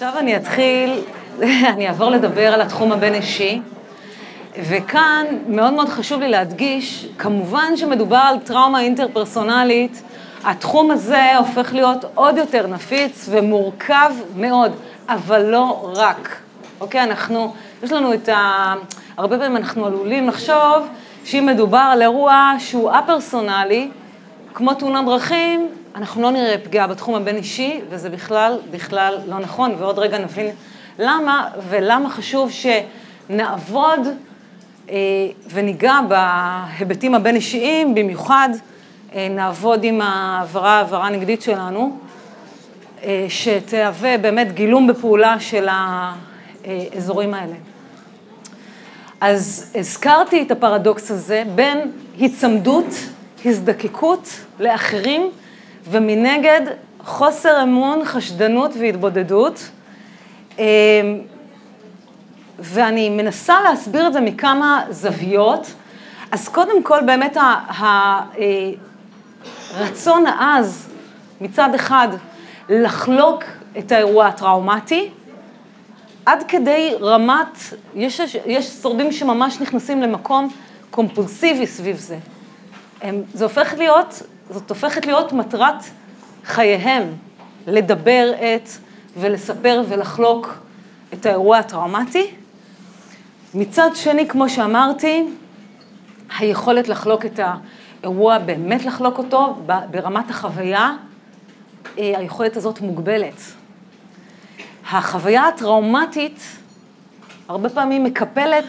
עכשיו אני אעבור לדבר על התחום הבין-אישי, וכאן מאוד מאוד חשוב לי להדגיש, כמובן שמדובר על טראומה אינטרפרסונלית, התחום הזה הופך להיות עוד יותר נפיץ ומורכב מאוד, אבל לא רק. אוקיי, יש לנו הרבה פעמים אנחנו עלולים לחשוב שאם מדובר על אירוע שהוא א-פרסונלי, כמו תאונת דרכים, אנחנו לא נראה פגיעה בתחום הבין-אישי, וזה בכלל לא נכון, ועוד רגע נבין למה, ולמה חשוב שנעבוד וניגע בהיבטים הבין-אישיים, במיוחד נעבוד עם העברה הנגדית שלנו, שתהווה באמת גילום בפעולה של האזורים האלה. אז הזכרתי את הפרדוקס הזה בין הצמדות, הזדקקות לאחרים, ומנגד חוסר אמון, חשדנות והתבודדות. ואני מנסה להסביר את זה מכמה זוויות. אז קודם כל באמת הרצון העז מצד אחד לחלוק את האירוע הטראומטי, עד כדי רמת, יש שורדים שממש נכנסים למקום קומפולסיבי סביב זה. זאת הופכת להיות מטרת חייהם, לדבר ולספר ולחלוק את האירוע הטראומטי. מצד שני, כמו שאמרתי, היכולת לחלוק את האירוע, באמת לחלוק אותו ברמת החוויה, היכולת הזאת מוגבלת. החוויה הטראומטית הרבה פעמים מקפלת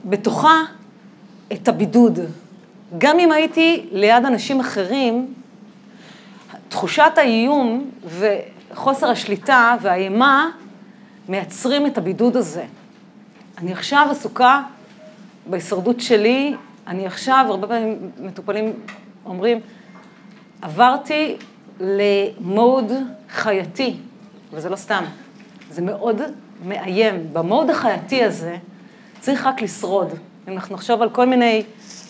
בתוכה את הבידוד. גם אם הייתי ליד אנשים אחרים, תחושת האיום וחוסר השליטה והאימה מייצרים את הבידוד הזה. אני עכשיו עסוקה בהישרדות שלי, הרבה פעמים מטופלים אומרים, עברתי למוד חייתי, וזה לא סתם, זה מאוד מאיים. במוד החייתי הזה צריך רק לשרוד. אם אנחנו נחשוב על כל מיני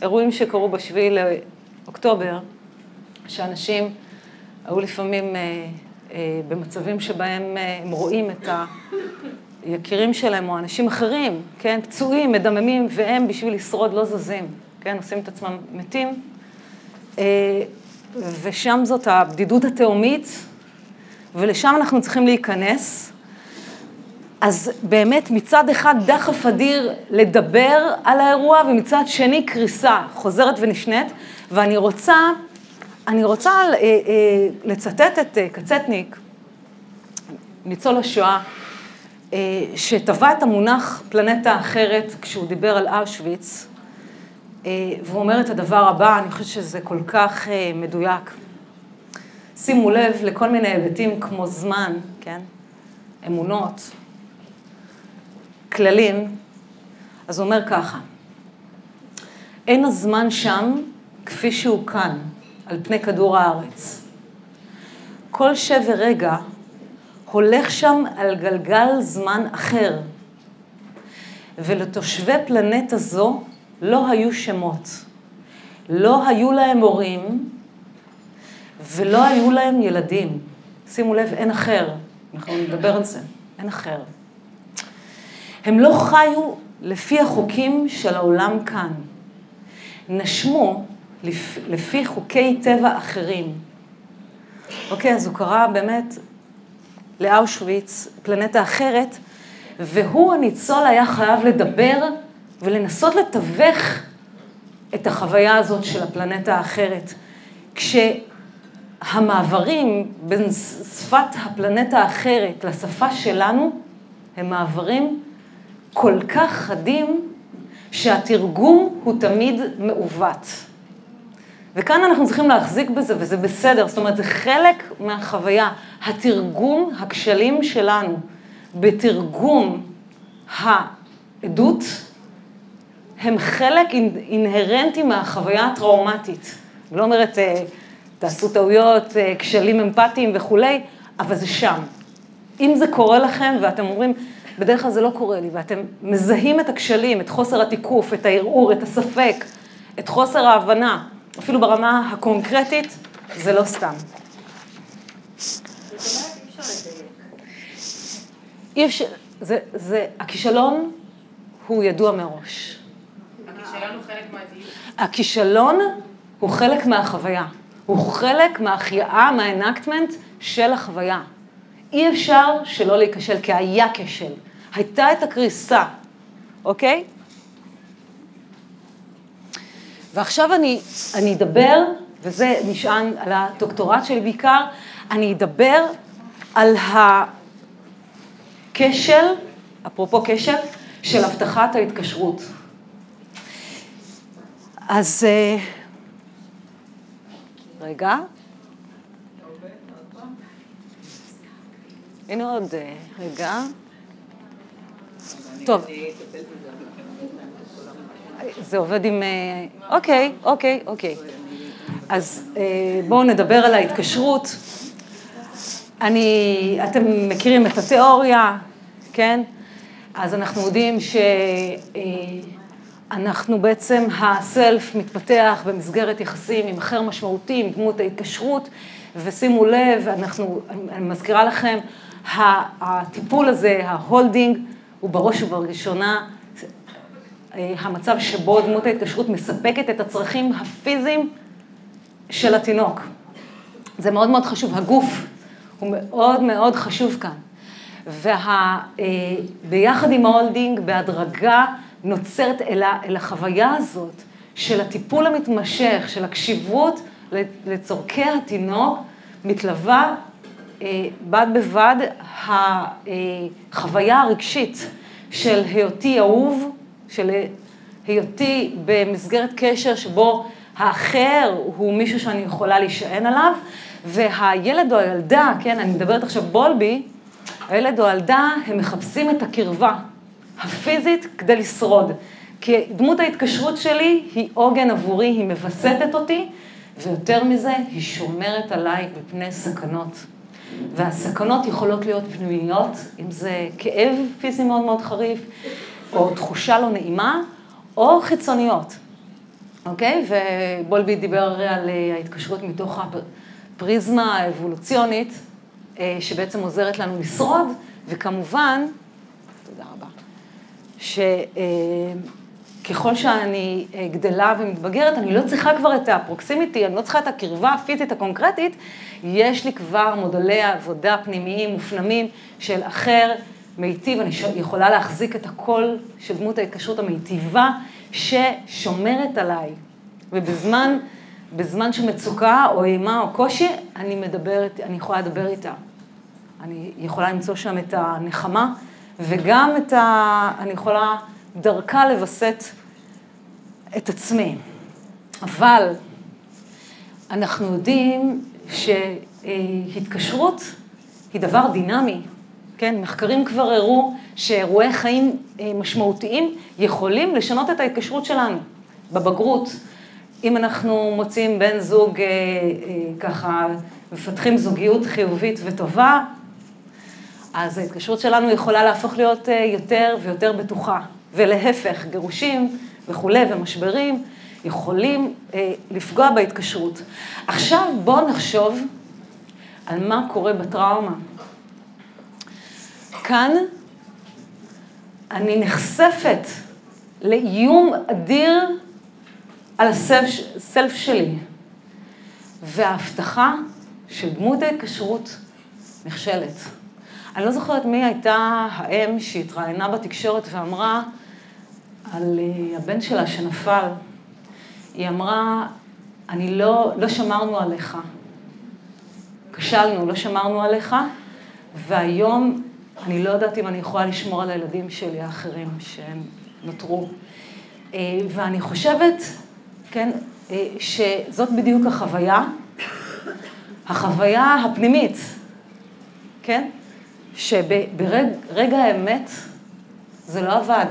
אירועים שקרו ב7 לאוקטובר, שאנשים היו לפעמים במצבים שבהם הם רואים את היקירים שלהם או אנשים אחרים, כן, פצועים, מדממים, והם בשביל לשרוד לא זזים, כן, עושים את עצמם מתים. ושם זאת הבדידות התאומית, ולשם אנחנו צריכים להיכנס. אז באמת מצד אחד דחף אדיר לדבר על האירוע, ומצד שני קריסה חוזרת ונשנית, ואני רוצה לצטט את קצטניק, ניצול השואה, שטבע את המונח פלנטה אחרת כשהוא דיבר על אושוויץ, והוא אומר את הדבר הבא, אני חושבת שזה כל כך מדויק. שימו לב לכל מיני היבטים כמו זמן, כן? אמונות, כללים. אז הוא אומר ככה, אין הזמן שם כפי שהוא כאן, על פני כדור הארץ. כל שבר רגע הולך שם על גלגל זמן אחר, ולתושבי פלנטה זו לא היו שמות, לא היו להם הורים, ולא היו להם ילדים. שימו לב, אין אחר. אנחנו נדבר על זה, אין אחר. הם לא חיו לפי החוקים של העולם כאן. נשמו לפי חוקי טבע אחרים. אוקיי, אז הוא קרא באמת לאושוויץ, פלנטה אחרת, והוא הניצול היה חייב לדבר ולנסות לתווך את החוויה הזאת של הפלנטה האחרת. כשהמעברים בין שפת הפלנטה האחרת לשפה שלנו, הם מעברים כל כך חדים, שהתרגום הוא תמיד מעוות. וכאן אנחנו צריכים להחזיק בזה, וזה בסדר. זאת אומרת, זה חלק מהחוויה. התרגום, הכשלים שלנו, בתרגום העדות, הם חלק אינהרנטי מהחוויה הטראומטית. לא אומרת, תעשו טעויות, כשלים אמפתיים וכולי, אבל זה שם. אם זה קורה לכם ואתם אומרים, בדרך כלל זה לא קורה לי, ואתם מזהים את הכשלים, את חוסר התיקוף, את הערעור, את הספק, את חוסר ההבנה, אפילו ברמה הקונקרטית, זה לא סתם. אי אפשר, הכישלון הוא ידוע מראש. הכישלון הוא חלק מהדיוק. הכישלון הוא חלק מהחוויה. הוא חלק מההחייאה, מהאנקטמנט של החוויה. אי אפשר שלא להיכשל, כי היה כשל. הייתה את הקריסה, אוקיי? ועכשיו אני אדבר, וזה נשען על הדוקטורט שלי בעיקר, אני אדבר על הכשל, אפרופו כשל, של הבטחת ההתקשרות. אז רגע. הנה עוד רגע. טוב. זה עובד עם... אוקיי. אז בואו נדבר על ההתקשרות. אתם מכירים את התיאוריה, כן? אז אנחנו יודעים שאנחנו בעצם הסלף מתפתח במסגרת יחסים עם אחר משמעותי, עם דמות ההתקשרות, ושימו לב, אני מזכירה לכם, הטיפול הזה, ההולדינג, הוא בראש ובראשונה המצב שבו דמות ההתקשרות מספקת את הצרכים הפיזיים של התינוק. זה מאוד מאוד חשוב, הגוף הוא מאוד מאוד חשוב כאן. וביחד עם ההולדינג, בהדרגה נוצרת אל החוויה הזאת של הטיפול המתמשך, של הקשיבות לצורכי התינוק, מתלווה בד בבד החוויה הרגשית של היותי אהוב, של היותי במסגרת קשר שבו האחר הוא מישהו שאני יכולה להישען עליו, והילד או הילדה, כן, אני מדברת עכשיו בולבי, הילד או הילדה הם מחפשים את הקרבה הפיזית כדי לשרוד. כי דמות ההתקשרות שלי היא עוגן עבורי, היא מבסטת אותי, ויותר מזה היא שומרת עליי בפני סכנות. והסכנות יכולות להיות פנימיות, אם זה כאב פיזי מאוד מאוד חריף, או תחושה לא נעימה, או חיצוניות. אוקיי? ובולבי דיבר על ההתקשרות מתוך הפריזמה האבולוציונית, שבעצם עוזרת לנו לשרוד, וכמובן, תודה רבה, שככל שאני גדלה ומתבגרת, אני לא צריכה כבר את הפרוקסימיטי, אני לא צריכה את הקרבה הפיזית הקונקרטית, יש לי כבר מודלי עבודה פנימיים מופנמים של אחר מיטיב, אני יכולה להחזיק את הקול של דמות ההתקשרות המיטיבה ששומרת עליי, ובזמן של מצוקה או אימה או קושי, אני יכולה לדבר איתה. אני יכולה למצוא שם את הנחמה, וגם אני יכולה דרכה לבסט את עצמי. אבל אנחנו יודעים שהתקשרות היא דבר דינמי, כן? מחקרים כבר הראו שאירועי חיים משמעותיים יכולים לשנות את ההתקשרות שלנו בבגרות. אם אנחנו מוצאים בן זוג ככה, מפתחים זוגיות חיובית וטובה, אז ההתקשרות שלנו יכולה להפוך להיות יותר ויותר בטוחה. ולהפך, גירושים וכו' ומשברים יכולים לפגוע בהתקשרות. עכשיו בואו נחשוב על מה קורה בטראומה. כאן אני נחשפת לאיום אדיר על הסלף שלי, וההבטחה של דמות ההתקשרות נכשלת. אני לא זוכרת מי הייתה האם שהתראיינה בתקשורת ואמרה על הבן שלה שנפל. היא אמרה, לא שמרנו עליך. כשלנו, לא שמרנו עליך, והיום אני לא יודעת אם אני יכולה לשמור על הילדים שלי האחרים שהם נותרו. ואני חושבת, כן, שזאת בדיוק החוויה הפנימית, כן? שברגע האמת זה לא עבד.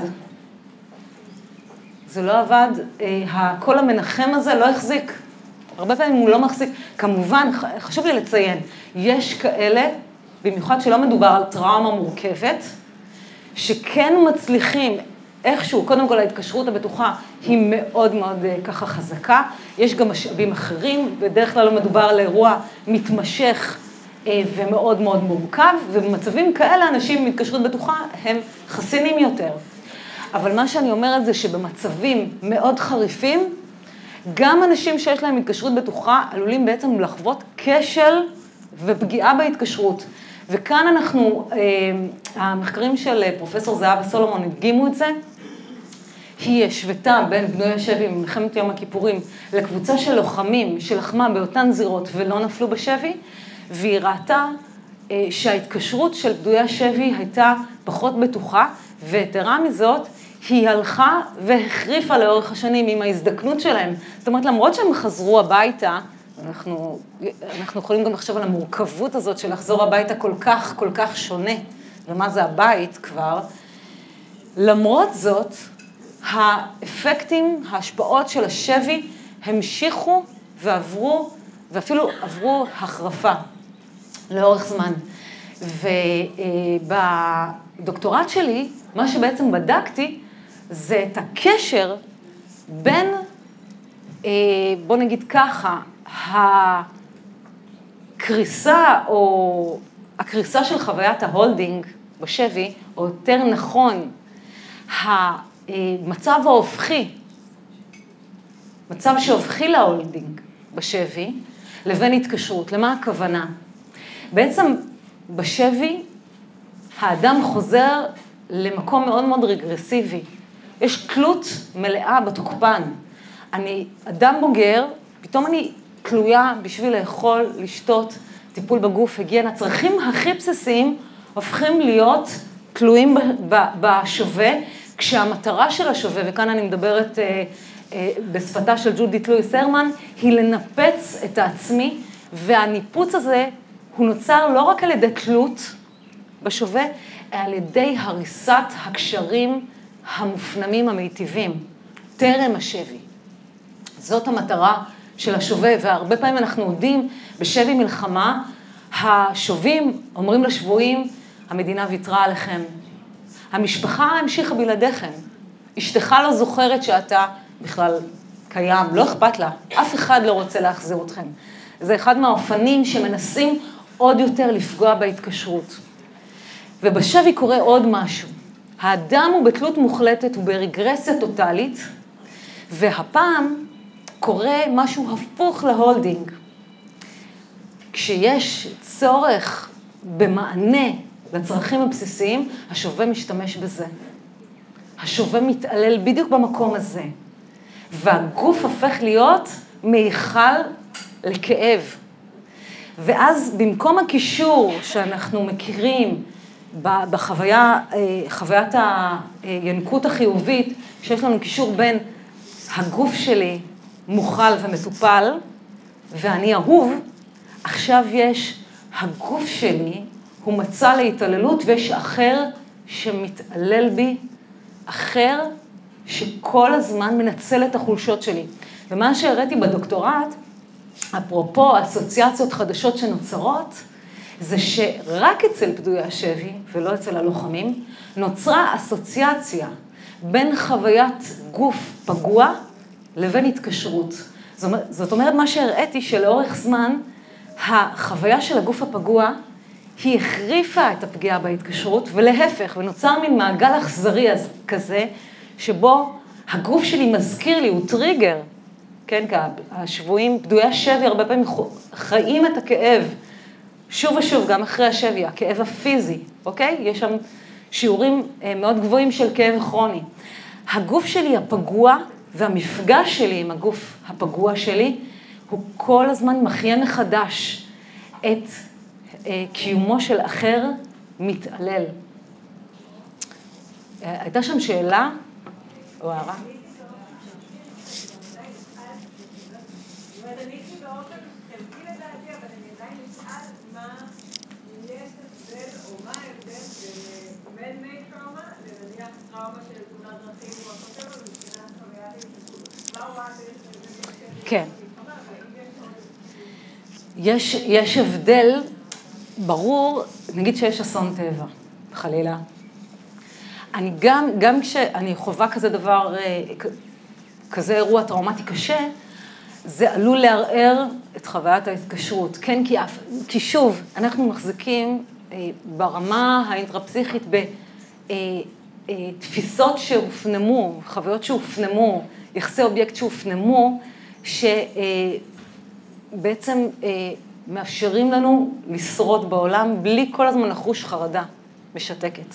זה לא עבד, הקול המנחם הזה לא החזיק. הרבה פעמים הוא לא מחזיק. כמובן, חשוב לי לציין, יש כאלה, במיוחד שלא מדובר על טראומה מורכבת, שכן מצליחים איכשהו, קודם כל ההתקשרות הבטוחה היא מאוד מאוד ככה חזקה. יש גם משאבים אחרים, בדרך כלל לא מדובר על אירוע מתמשך ומאוד מאוד מורכב, ובמצבים כאלה אנשים עם התקשרות בטוחה הם חסינים יותר. אבל מה שאני אומרת זה שבמצבים מאוד חריפים, גם אנשים שיש להם התקשרות בטוחה עלולים בעצם לחוות כשל ופגיעה בהתקשרות. וכאן המחקרים של פרופסור זהבה סולומון הדגימו את זה. היא השוותה בין בנוי השבי במלחמת יום הכיפורים לקבוצה של לוחמים שלחמה באותן זירות ולא נפלו בשבי, והיא ראתה שההתקשרות של פדויי השבי הייתה פחות בטוחה, ויתרה מזאת, היא הלכה והחריפה לאורך השנים עם ההזדקנות שלהם. זאת אומרת, למרות שהם חזרו הביתה, אנחנו יכולים גם לחשוב על המורכבות הזאת של לחזור הביתה כל כך שונה, ומה זה הבית כבר. למרות זאת, האפקטים, ההשפעות של השבי המשיכו ועברו, ואפילו עברו החרפה לאורך זמן. ובדוקטורט שלי, מה שבעצם בדקתי, זה את הקשר בין, בוא נגיד ככה, הקריסה של חוויית ההולדינג בשבי, או יותר נכון, המצב ההופכי, מצב שהופכי להולדינג בשבי, לבין התקשרות. למה הכוונה? בעצם בשבי האדם חוזר למקום מאוד מאוד רגרסיבי. יש תלות מלאה בתוקפן. אני אדם בוגר, פתאום אני תלויה בשביל לאכול, לשתות, טיפול בגוף, היגיינה. הצרכים הכי בסיסיים הופכים להיות תלויים בשווה, כשהמטרה של השווה, וכאן אני מדברת בשפתה של ג'ודית לואיס הרמן, היא לנפץ את העצמי, והניפוץ הזה הוא נוצר לא רק על ידי תלות בשווה, אלא על ידי הריסת הקשרים המופנמים המיטיבים, טרם השבי. זאת המטרה של השווה, והרבה פעמים אנחנו יודעים בשבי מלחמה, השובים אומרים לשבויים, המדינה ויתרה עליכם. המשפחה המשיכה בלעדיכם. אשתך לא זוכרת שאתה בכלל קיים, לא אכפת לה. אף אחד לא רוצה להחזיר אתכם. זה אחד מהאופנים שמנסים עוד יותר לפגוע בהתקשרות. ובשבי קורה עוד משהו. האדם הוא בתלות מוחלטת, הוא ברגרסיה טוטלית, והפעם קורה משהו הפוך להולדינג. כשיש צורך במענה לצרכים הבסיסיים, השווה משתמש בזה. השווה מתעלל בדיוק במקום הזה. והגוף הופך להיות מיכל לכאב. ואז במקום הקישור שאנחנו מכירים חוויית הינקות החיובית, שיש לנו קישור בין הגוף שלי מוכל ומטופל, ואני אהוב, עכשיו יש הגוף שלי, הוא מצא להתעללות, ויש אחר שמתעלל בי, אחר שכל הזמן מנצל את החולשות שלי. ומה שהראיתי בדוקטורט, אפרופו אסוציאציות חדשות שנוצרות, זה שרק אצל פדויי השבי, ולא אצל הלוחמים, נוצרה אסוציאציה בין חוויית גוף פגוע לבין התקשרות. זאת אומרת, מה שהראיתי שלאורך זמן, החוויה של הגוף הפגוע, היא החריפה את הפגיעה בהתקשרות, ולהפך, ונוצר מין מעגל אכזרי כזה, שבו הגוף שלי מזכיר לי, הוא טריגר, כן, השבויים, פדויי השבי, הרבה פעמים חיים את הכאב, שוב ושוב, גם אחרי השבי, הכאב הפיזי, אוקיי? יש שם שיעורים מאוד גבוהים של כאב כרוני. הגוף שלי הפגוע, והמפגש שלי עם הגוף הפגוע שלי, הוא כל הזמן מחיה מחדש את קיומו של אחר מתעלל. הייתה שם שאלה או הערה? כן. יש הבדל ברור, נגיד שיש אסון טבע, חלילה. אני גם כשאני חווה כזה דבר, כזה אירוע טראומטי קשה, זה עלול לערער את חוויית ההתקשרות. כן, כי שוב, אנחנו מחזיקים ברמה האינטרפסיכית בתפיסות שהופנמו, חוויות שהופנמו, יחסי אובייקט שהופנמו, שבעצם מאפשרים לנו לשרוד בעולם בלי כל הזמן לחוש חרדה משתקת.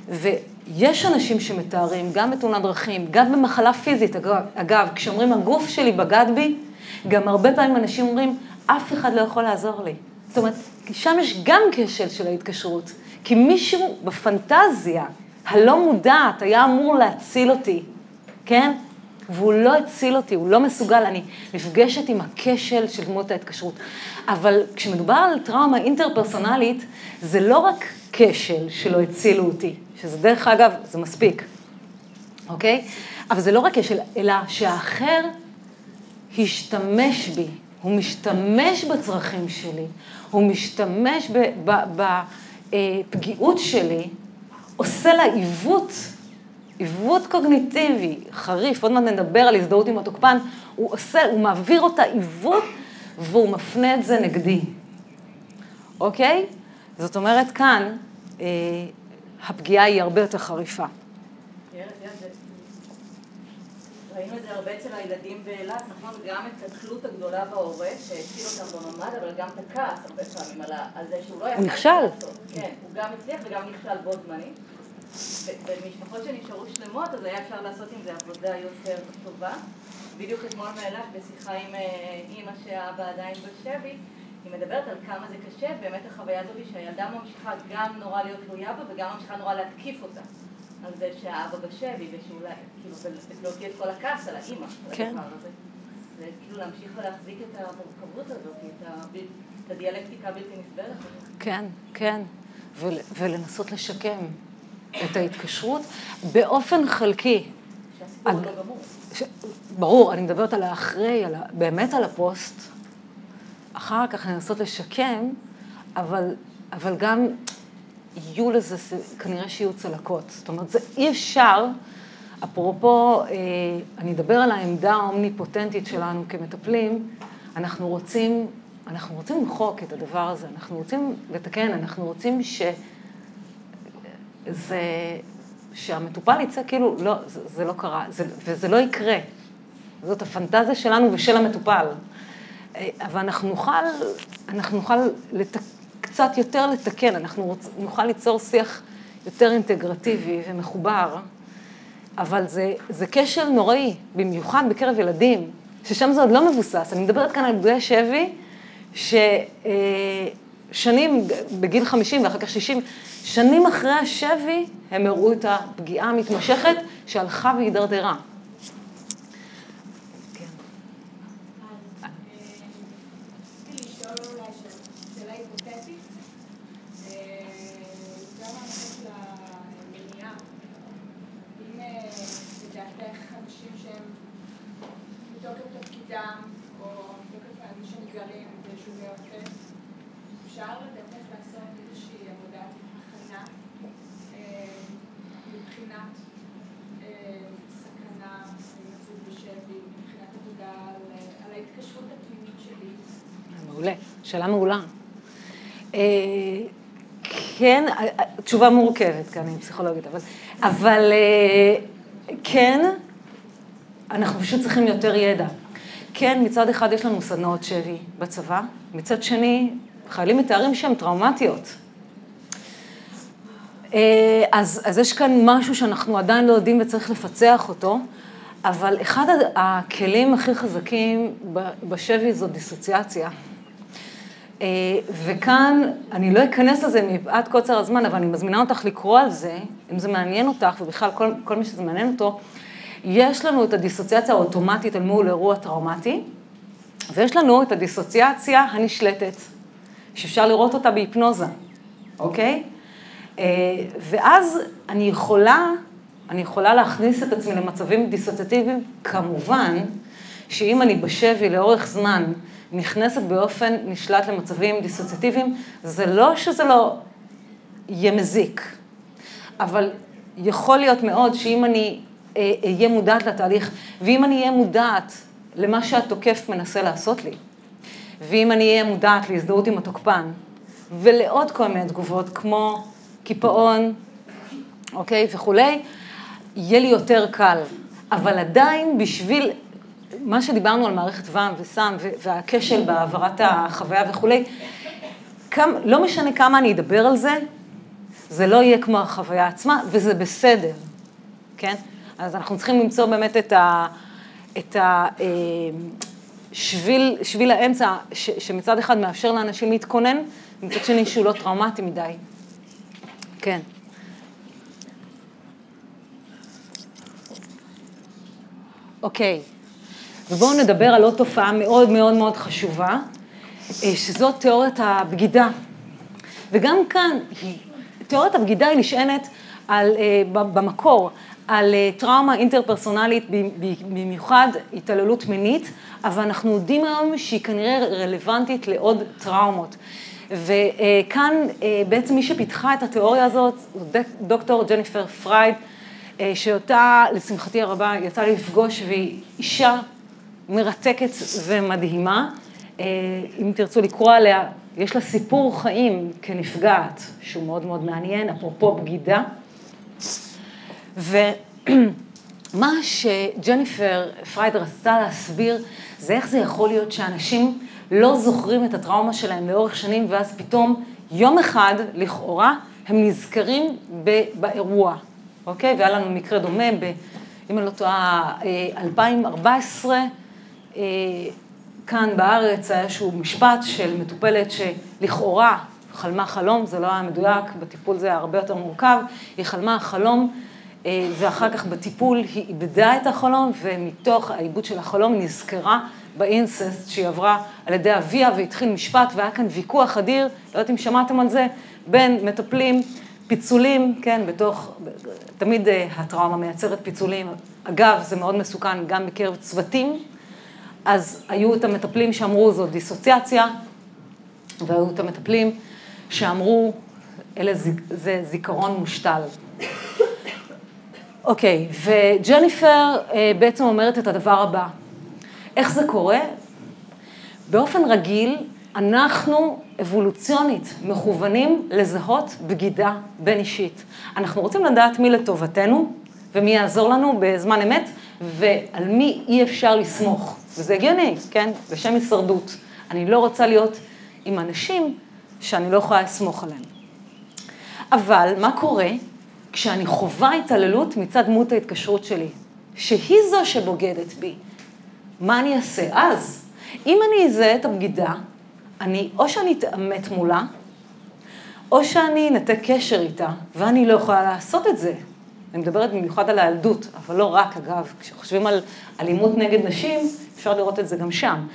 ויש אנשים שמתארים, גם בתאונת דרכים, גם במחלה פיזית, אגב, כשאומרים הגוף שלי בגד בי, גם הרבה פעמים אנשים אומרים, אף אחד לא יכול לעזור לי. זאת אומרת, שם יש גם כשל של ההתקשרות, כי מישהו בפנטזיה הלא מודעת היה אמור להציל אותי, כן? והוא לא הציל אותי, הוא לא מסוגל, אני נפגשת עם הכשל של דמות ההתקשרות. אבל כשמדובר על טראומה אינטרפרסונלית, זה לא רק כשל שלא הצילו אותי, שזה דרך אגב, זה מספיק, אוקיי? אבל זה לא רק כשל, אלא שהאחר השתמש בי, הוא משתמש בצרכים שלי, הוא משתמש בפגיעות שלי, עושה לה עיוות קוגניטיבי, חריף, עוד מעט נדבר על הזדהות עם התוקפן, הוא מעביר אותה עיוות, והוא מפנה את זה נגדי. אוקיי? זאת אומרת, כאן, הפגיעה היא הרבה יותר חריפה. ראינו את זה הרבה אצל הילדים באילת, נכון? גם את התלות הגדולה בהורה, שהציל אותם בממד, אבל גם את הכעס הרבה פעמים על זה שהוא לא יכול... הוא נכשל. כן, הוא גם הצליח וגם נכשל בו זמנית. במשפחות שנשארו שלמות, אז היה אפשר לעשות עם זה עבודה יותר טובה. בדיוק אתמול מאילת, בשיחה עם אמא שהאבא עדיין בשבי, היא מדברת על כמה זה קשה, באמת החוויה הזאת שהילדה ממשיכה גם נורא להיות תלויה בה, וגם ממשיכה נורא להתקיף אותה. על זה שהאבא בשבי, ושאולי, כאילו, ולהוציא את כל הכעס על האמא. כן. זה כאילו להמשיך ולהחזיק את המורכבות הזאת, את הדיאלקטיקה בלתי נסבלת. כן, כן. ולנסות לשקם את ההתקשרות באופן חלקי. שהסיפור לא גמור. ברור, אני מדברת על האחרי, באמת על הפוסט. אחר כך לנסות לשקם, אבל גם יהיו לזה, כנראה שיהיו צלקות. זאת אומרת, זה אי אפשר, אפרופו, אני אדבר על העמדה האומניפוטנטית שלנו כמטפלים, אנחנו רוצים למחוק את הדבר הזה, אנחנו רוצים לתקן, אנחנו רוצים שהמטופל יצא כאילו, לא, זה לא קרה, וזה לא יקרה. זאת הפנטזיה שלנו ושל המטופל. אבל אנחנו נוכל קצת יותר לתקן, אנחנו נוכל ליצור שיח יותר אינטגרטיבי ומחובר, אבל זה כשל נוראי, במיוחד בקרב ילדים, ששם זה עוד לא מבוסס. אני מדברת כאן על פגועי שבי, ששנים, בגיל 50 ואחר כך 60, שנים אחרי השבי, הם הראו את הפגיעה המתמשכת שהלכה והידרדרה. אפשר לדעת לעשות איזושהי עבודת הכנה מבחינת סכנה, מצוי בשבי, מבחינת עבודה על ההתקשרות הפנימית שלי. מעולה, שאלה מעולה. כן, תשובה מורכבת, כאן אני פסיכולוגית, אבל כן, אנחנו פשוט צריכים יותר ידע. כן, מצד אחד יש לנו סדנאות שבי בצבא, מצד שני, חיילים מתארים שהם טראומטיות. אז יש כאן משהו שאנחנו עדיין לא יודעים וצריך לפצח אותו, אבל אחד הכלים הכי חזקים בשבי זו דיסוציאציה. וכאן, אני לא אכנס לזה מפאת קוצר הזמן, אבל אני מזמינה אותך לקרוא על זה, אם זה מעניין אותך, ובכלל כל מי שזה מעניין אותו, יש לנו את הדיסוציאציה האוטומטית על מול אירוע טראומטי, ויש לנו את הדיסוציאציה הנשלטת, שאפשר לראות אותה בהיפנוזה, אוקיי? ואז אני יכולה להכניס את עצמי למצבים דיסוציאטיביים, כמובן שאם אני בשבי לאורך זמן נכנסת באופן נשלט למצבים דיסוציאטיביים, זה לא שזה לא יהיה מזיק, אבל יכול להיות מאוד שאם אני אהיה מודעת לתהליך, ואם אני אהיה מודעת למה שהתוקף מנסה לעשות לי. ואם אני אהיה מודעת להזדהות עם התוקפן, ולעוד כל מיני תגובות, כמו קיפאון, אוקיי, וכולי, יהיה לי יותר קל. אבל עדיין בשביל מה שדיברנו על מערכת ועם וסם והכשל בעברת החוויה וכולי, לא משנה כמה אני אדבר על זה, זה לא יהיה כמו החוויה עצמה, וזה בסדר, כן? אז אנחנו צריכים למצוא באמת את שביל האמצע, שמצד אחד מאפשר לאנשים להתכונן, ומצד שני שהוא לא טראומטי מדי. כן. אוקיי. ובואו נדבר על עוד תופעה מאוד מאוד מאוד חשובה, שזאת תיאוריית הבגידה. וגם כאן, תיאוריית הבגידה היא נשענת במקור על טראומה אינטרפרסונלית, במיוחד התעללות מינית, אבל אנחנו יודעים היום שהיא כנראה רלוונטית לעוד טראומות. וכאן בעצם מי שפיתחה את התיאוריה הזאת, דוקטור ג'ניפר פרייד, שאותה לשמחתי הרבה יצא לי לפגוש, והיא אישה מרתקת ומדהימה. אם תרצו לקרוא עליה, יש לה סיפור חיים כנפגעת, שהוא מאוד מאוד מעניין, אפרופו בגידה. ומה שג'ניפר פרייד רצתה להסביר, זה איך זה יכול להיות שאנשים לא זוכרים את הטראומה שלהם לאורך שנים, ואז פתאום יום אחד, לכאורה, הם נזכרים באירוע. אוקיי? והיה לנו מקרה דומה, אם אני לא טועה, 2014, כאן בארץ היה איזשהו משפט של מטופלת שלכאורה חלמה חלום, זה לא היה מדויק, בטיפול זה היה הרבה יותר מורכב, היא חלמה חלום, ואחר כך בטיפול היא איבדה את החלום, ומתוך העיבוד של החלום נזכרה באינססט שהיא עברה על ידי אביה, והתחיל משפט, והיה כאן ויכוח אדיר, לא יודעת אם שמעתם על זה, בין מטפלים, פיצולים, כן, תמיד הטראומה מייצרת פיצולים, אגב, זה מאוד מסוכן גם בקרב צוותים, אז היו את המטפלים שאמרו זו דיסוציאציה, והיו את המטפלים שאמרו, זה זיכרון מושתל. אוקיי, וג'ניפר בעצם אומרת את הדבר הבא. איך זה קורה? באופן רגיל, אנחנו אבולוציונית מכוונים לזהות בגידה בין אישית. אנחנו רוצים לדעת מי לטובתנו ומי יעזור לנו בזמן אמת, ועל מי אי אפשר לסמוך. וזה הגיוני, כן? בשם הישרדות. אני לא רוצה להיות עם אנשים שאני לא יכולה לסמוך עליהם. אבל מה קורה כשאני חווה התעללות מצד דמות ההתקשרות שלי, שהיא זו שבוגדת בי? מה אני אעשה אז? אם אני אזהה את הבגידה, או שאני אתאמת מולה, או שאני נתק קשר איתה, ואני לא יכולה לעשות את זה. אני מדברת במיוחד על הילדות, אבל לא רק, אגב, כשחושבים על אלימות נגד נשים, אפשר לראות את זה גם שם.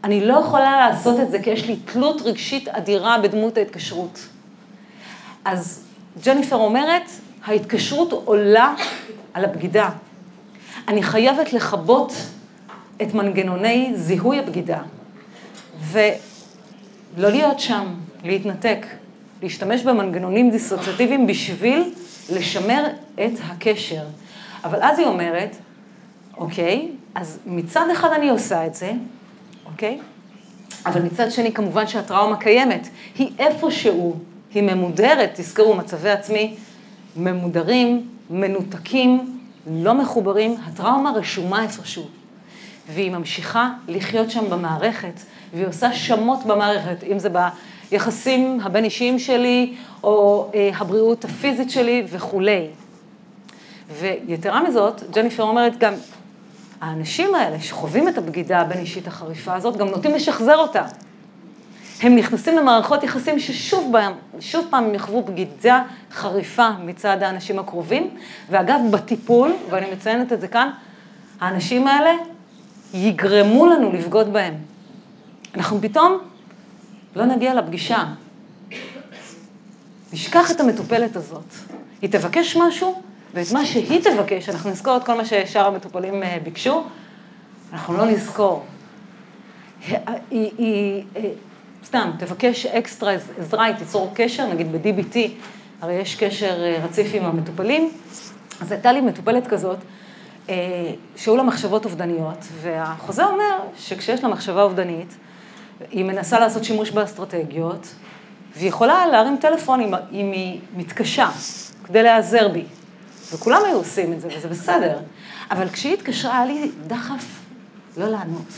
אני לא יכולה לעשות את זה כי יש לי תלות רגשית אדירה בדמות ההתקשרות. אז ג'ניפר אומרת, ההתקשרות עולה על הבגידה. אני חייבת לחבות את מנגנוני זיהוי הבגידה, ולא להיות שם, להתנתק, להשתמש במנגנונים דיסוציאטיביים בשביל לשמר את הקשר. אבל אז היא אומרת, אוקיי, אז מצד אחד אני עושה את זה, אוקיי? אבל מצד שני כמובן שהטראומה קיימת, היא איפשהו, היא ממודרת, תזכרו, מצבי עצמי, ממודרים, מנותקים, לא מחוברים, הטראומה רשומה איפשהו. והיא ממשיכה לחיות שם במערכת, והיא עושה שמות במערכת, אם זה ביחסים הבין אישיים שלי, או הבריאות הפיזית שלי וכו'. ויתרה מזאת, ג'ניפר אומרת גם, האנשים האלה שחווים את הבגידה הבין אישית החריפה הזאת, גם נוטים לשחזר אותה. הם נכנסים למערכות יחסים ששוב פעם הם יחוו בגידה חריפה מצד האנשים הקרובים, ואגב בטיפול, ואני מציינת את זה כאן, האנשים האלה יגרמו לנו לבגוד בהם. אנחנו פתאום לא נגיע לפגישה. נשכח את המטופלת הזאת. היא תבקש משהו, ואת מה שהיא תבקש, אנחנו נזכור את כל מה ששאר המטופלים ביקשו, אנחנו לא נזכור. היא סתם, תבקש אקסטרה עזרה, היא תיצור קשר, נגיד ב-DBT, הרי יש קשר רציף עם המטופלים, אז הייתה לי מטופלת כזאת, שהיו לה מחשבות אובדניות, והחוזה אומר שכשיש לה מחשבה אובדנית, היא מנסה לעשות שימוש באסטרטגיות, והיא יכולה להרים טלפון אם היא מתקשה, כדי להיעזר בי. וכולם היו עושים את זה, וזה בסדר. אבל כשהיא התקשרה, היה לי דחף לא לענות.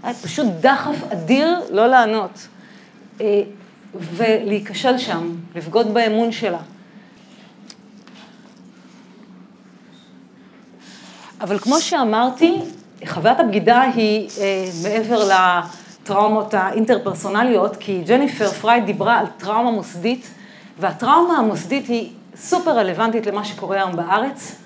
היה פשוט דחף אדיר לא לענות. ולהיכשל שם, לפגוד באמון שלה. אבל כמו שאמרתי, חוויית הבגידה היא מעבר לטראומות האינטרפרסונליות, כי ג'ניפר פרייד דיברה על טראומה מוסדית, והטראומה המוסדית היא סופר רלוונטית למה שקורה היום בארץ.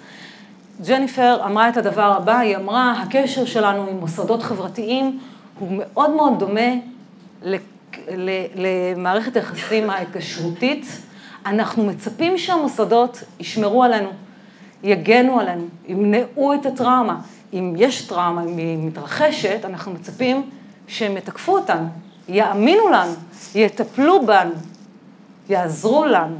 ג'ניפר אמרה את הדבר הבא, היא אמרה, הקשר שלנו עם מוסדות חברתיים הוא מאוד מאוד דומה למערכת היחסים ההתקשרותית. אנחנו מצפים שהמוסדות ישמרו עלינו, יגנו עלינו, ימנעו את הטראומה. אם יש טראומה, אם היא מתרחשת, אנחנו מצפים שהם יתקפו אותנו, יאמינו לנו, יטפלו בנו, יעזרו לנו.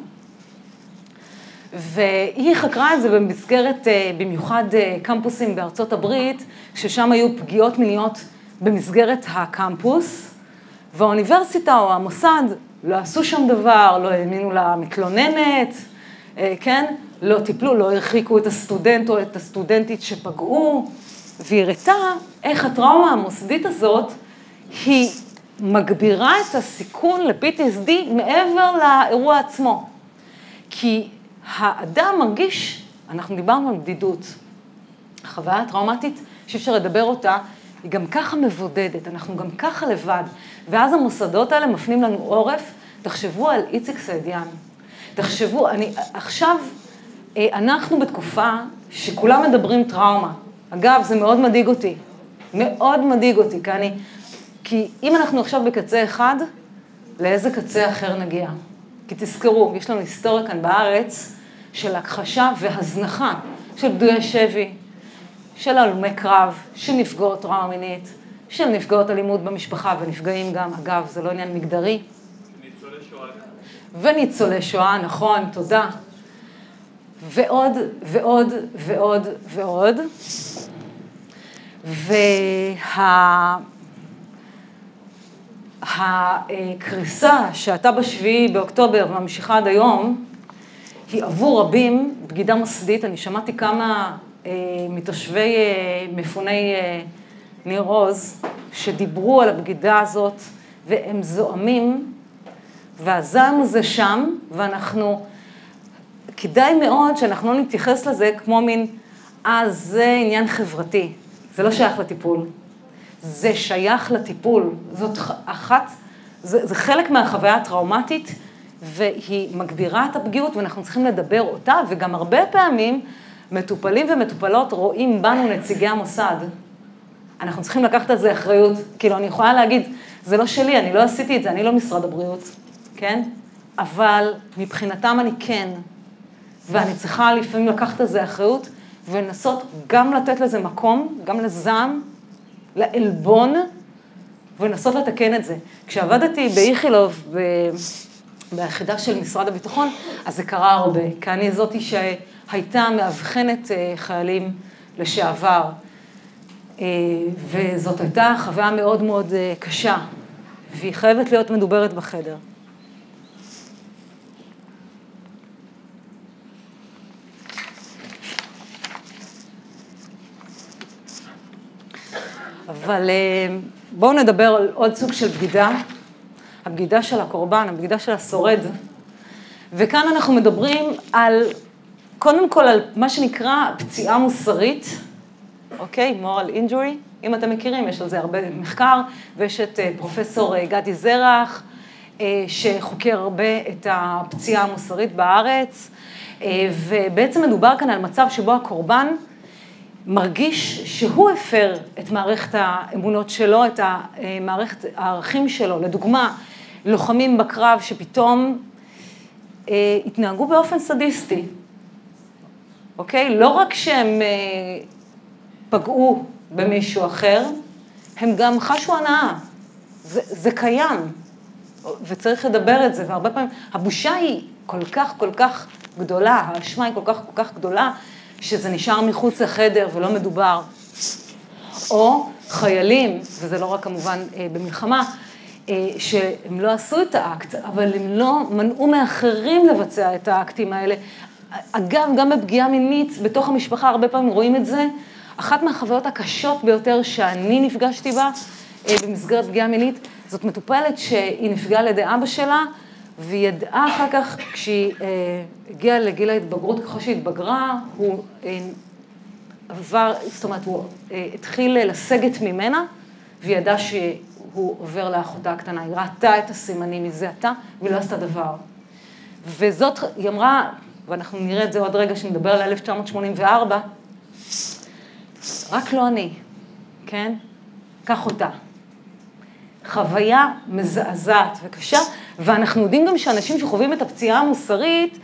והיא חקרה את זה במסגרת, במיוחד קמפוסים בארצות הברית, ששם היו פגיעות מיניות במסגרת הקמפוס, והאוניברסיטה או המוסד לא עשו שם דבר, לא האמינו למתלוננת, כן? לא טיפלו, לא הרחיקו את הסטודנט או את הסטודנטית שפגעו, והיא הראתה איך הטראומה המוסדית הזאת היא מגבירה את הסיכון ל-PTSD מעבר לאירוע עצמו. כי האדם מרגיש, אנחנו דיברנו על בדידות, החוויה הטראומטית שאי אפשר לדבר אותה, היא גם ככה מבודדת, אנחנו גם ככה לבד, ואז המוסדות האלה מפנים לנו עורף. תחשבו על איציק סעידיאן, תחשבו, עכשיו אנחנו בתקופה שכולם מדברים טראומה. אגב, זה מאוד מדאיג אותי, מאוד מדאיג אותי, כי אם אנחנו עכשיו בקצה אחד, לאיזה קצה אחר נגיע? כי תזכרו, יש לנו היסטוריה כאן בארץ של הכחשה והזנחה של פדויי שבי, של הלומי קרב, של נפגעות טראומה מינית, של נפגעות אלימות במשפחה ונפגעים גם, אגב, זה לא עניין מגדרי. ניצולי שואה. וניצולי שואה, נכון, תודה. ועוד, ועוד, ועוד, ועוד. הקריסה שהייתה ב7 באוקטובר וממשיכה עד היום, היא עבור רבים בגידה מוסדית. אני שמעתי כמה מתושבי מפוני ניר עוז שדיברו על הבגידה הזאת, והם זועמים, והזעם הזה שם, ואנחנו, כדאי מאוד שאנחנו לא נתייחס לזה כמו מין, זה עניין חברתי, זה לא שייך לטיפול. זה שייך לטיפול, זאת אחת, זה חלק מהחוויה הטראומטית, והיא מגבירה את הפגיעות, ואנחנו צריכים לדבר אותה, וגם הרבה פעמים מטופלים ומטופלות רואים בנו נציגי המוסד. אנחנו צריכים לקחת על זה אחריות, כאילו אני יכולה להגיד, זה לא שלי, אני לא עשיתי את זה, אני לא משרד הבריאות, כן? אבל מבחינתם אני כן, ואני צריכה לפעמים לקחת על זה אחריות, ולנסות גם לתת לזה מקום, גם לזעם, לעלבון, ולנסות לתקן את זה. כשעבדתי באיכילוב, ביחידה של משרד הביטחון, אז זה קרה הרבה, כי אני זאתי שהייתה מאבחנת חיילים לשעבר, וזאת הייתה חוויה מאוד מאוד קשה, והיא חייבת להיות מדוברת בחדר. אבל בואו נדבר על עוד סוג של בגידה, הבגידה של הקורבן, הבגידה של השורד. וכאן אנחנו מדברים על, קודם כל על מה שנקרא פציעה מוסרית, אוקיי? moral injury, אם אתם מכירים, יש על זה הרבה מחקר, ויש את פרופסור גדי זרח, שחוקר הרבה את הפציעה המוסרית בארץ, ובעצם מדובר כאן על מצב שבו הקורבן מרגיש שהוא הפר את מערכת האמונות שלו, את מערכת הערכים שלו. לדוגמה, לוחמים בקרב שפתאום התנהגו באופן סדיסטי, אוקיי? לא רק שהם פגעו במישהו אחר, הם גם חשו הנאה. זה קיים, וצריך לדבר את זה, והרבה פעמים הבושה היא כל כך גדולה, האשמה היא כל כך גדולה, שזה נשאר מחוץ לחדר ולא מדובר. או חיילים, וזה לא רק כמובן במלחמה, שהם לא עשו את האקט, אבל הם לא מנעו מאחרים לבצע את האקטים האלה. אגב, גם בפגיעה מינית בתוך המשפחה, הרבה פעמים רואים את זה. אחת מהחוויות הקשות ביותר שאני נפגשתי בה במסגרת פגיעה מינית, זאת מטופלת שהיא נפגעה על ידי אבא שלה, והיא ידעה אחר כך, כשהיא הגיעה לגיל ההתבגרות, ככל שהיא התבגרה, הוא עבר, זאת אומרת, הוא התחיל לסגת ממנה, והיא ידעה שהוא עובר לאחותה הקטנה. היא ראתה את הסימנים מזה עתה, והיא לא עשתה דבר. וזאת, היא אמרה, ואנחנו נראה את זה עוד רגע, שנדבר על 1984, רק לא אני, כן? קח אותה. חוויה מזעזעת וקשה, ואנחנו יודעים גם שאנשים שחווים את הפציעה המוסרית,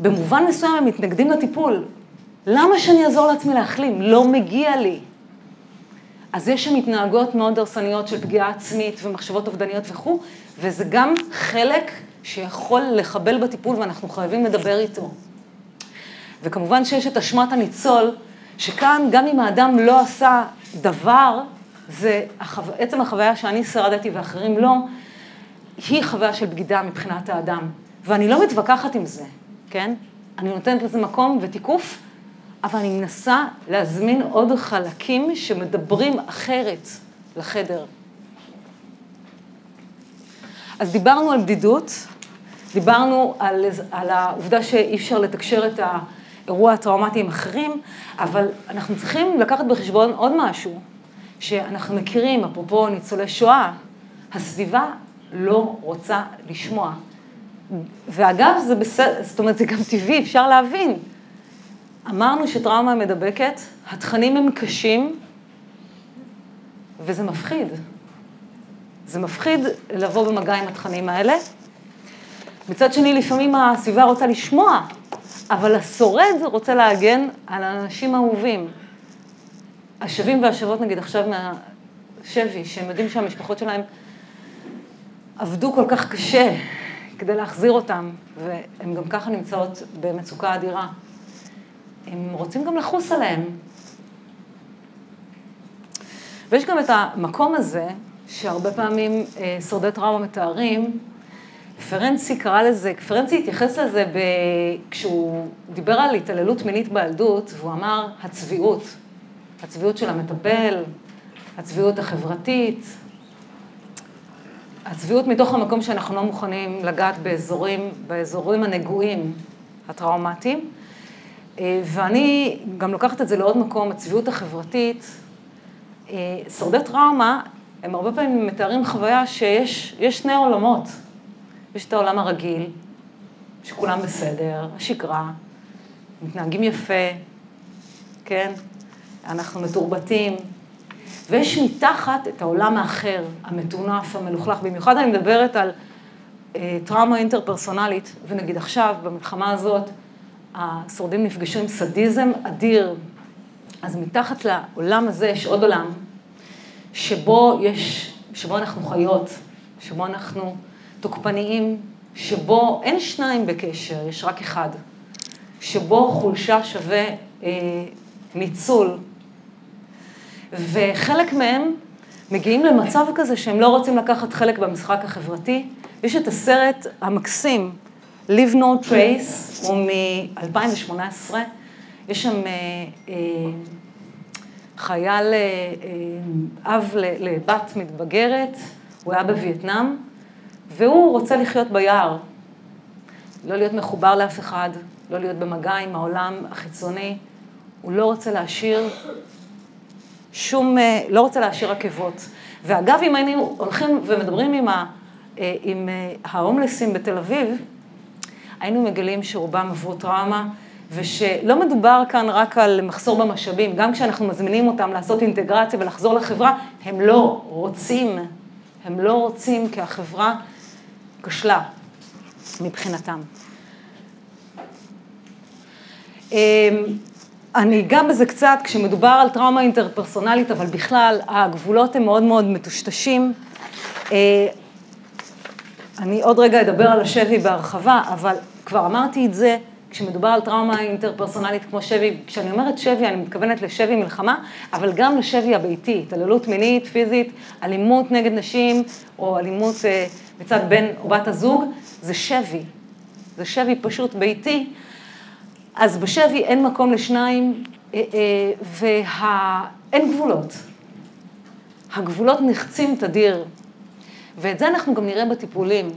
במובן מסוים הם מתנגדים לטיפול. למה שאני אעזור לעצמי להחלים? לא מגיע לי. אז יש שם התנהגות מאוד דרסניות של פגיעה עצמית ומחשבות אובדניות וכו', וזה גם חלק שיכול לחבל בטיפול ואנחנו חייבים לדבר איתו. וכמובן שיש את אשמת הניצול, שכאן גם אם האדם לא עשה דבר, זה עצם החוויה שאני שרדתי ואחרים לא, היא חוויה של בגידה מבחינת האדם. ואני לא מתווכחת עם זה, כן? אני נותנת לזה מקום ותיקוף, אבל אני מנסה להזמין עוד חלקים שמדברים אחרת לחדר. אז דיברנו על בדידות, דיברנו על העובדה שאי אפשר לתקשר את האירוע הטראומטי עם אחרים, אבל אנחנו צריכים לקחת בחשבון עוד משהו, שאנחנו מכירים, אפרופו ניצולי שואה, הסביבה לא רוצה לשמוע. ואגב, זה בסדר, זאת אומרת, זה גם טבעי, אפשר להבין. אמרנו שטראומה מדבקת, התכנים הם קשים, וזה מפחיד. זה מפחיד לבוא במגע עם התכנים האלה. מצד שני, לפעמים הסביבה רוצה לשמוע, אבל השורד רוצה להגן על האנשים האהובים. השבים והשבות, נגיד עכשיו מהשבי, שהם יודעים שהמשפחות שלהם עבדו כל כך קשה כדי להחזיר אותם, והן גם ככה נמצאות במצוקה אדירה. הם רוצים גם לחוס עליהם. ויש גם את המקום הזה, שהרבה פעמים שורדי טראומה מתארים, פרנצי קרא לזה, פרנצי התייחס לזה כשהוא דיבר על התעללות מינית בילדות, והוא אמר הצביעות. הצביעות של המטפל, הצביעות החברתית, הצביעות מתוך המקום שאנחנו לא מוכנים לגעת באזורים הנגועים הטראומטיים. ואני גם לוקחת את זה לעוד מקום, הצביעות החברתית. שורדי טראומה, הם הרבה פעמים מתארים חוויה שיש שני עולמות. יש את העולם הרגיל, שכולם בסדר, השגרה, מתנהגים יפה, כן? אנחנו מתורבתים. ויש מתחת את העולם האחר, המטונף, המלוכלך. במיוחד אני מדברת על טראומה אינטרפרסונלית, ונגיד עכשיו, במלחמה הזאת, השורדים נפגשים עם סדיזם אדיר. אז מתחת לעולם הזה יש עוד עולם, שבו אנחנו חיות, שבו אנחנו תוקפניים, שבו אין שניים בקשר, יש רק אחד. שבו חולשה שווה ניצול. וחלק מהם מגיעים למצב כזה שהם לא רוצים לקחת חלק במשחק החברתי. יש את הסרט המקסים, Leave No Trace, הוא מ-2018. יש שם חייל, אב לבת מתבגרת, הוא היה בווייטנאם, והוא רוצה לחיות ביער. לא להיות מחובר לאף אחד, לא להיות במגע עם העולם החיצוני. הוא לא רוצה להשאיר לא רוצה להשאיר עקבות. ואגב, אם היינו הולכים ומדברים עם ההומלסים בתל אביב, היינו מגלים שרובם עברו טראומה, ושלא מדובר כאן רק על מחסור במשאבים, גם כשאנחנו מזמינים אותם לעשות אינטגרציה ולחזור לחברה, הם לא רוצים כי החברה כשלה מבחינתם. אני גם בזה קצת, כשמדובר על טראומה אינטרפרסונלית, אבל בכלל הגבולות הם מאוד מאוד מטושטשים. אני עוד רגע אדבר על השבי בהרחבה, אבל כבר אמרתי את זה, כשמדובר על טראומה אינטרפרסונלית כמו שבי, כשאני אומרת שבי, אני מתכוונת לשבי מלחמה, אבל גם לשבי הביתי, התעללות מינית, פיזית, אלימות נגד נשים, או אלימות מצד בן או בת הזוג, זה שבי. זה שבי פשוט ביתי. אז בשבי אין מקום לשניים, ואין גבולות. הגבולות נחצים תדיר, ואת זה אנחנו גם נראה בטיפולים.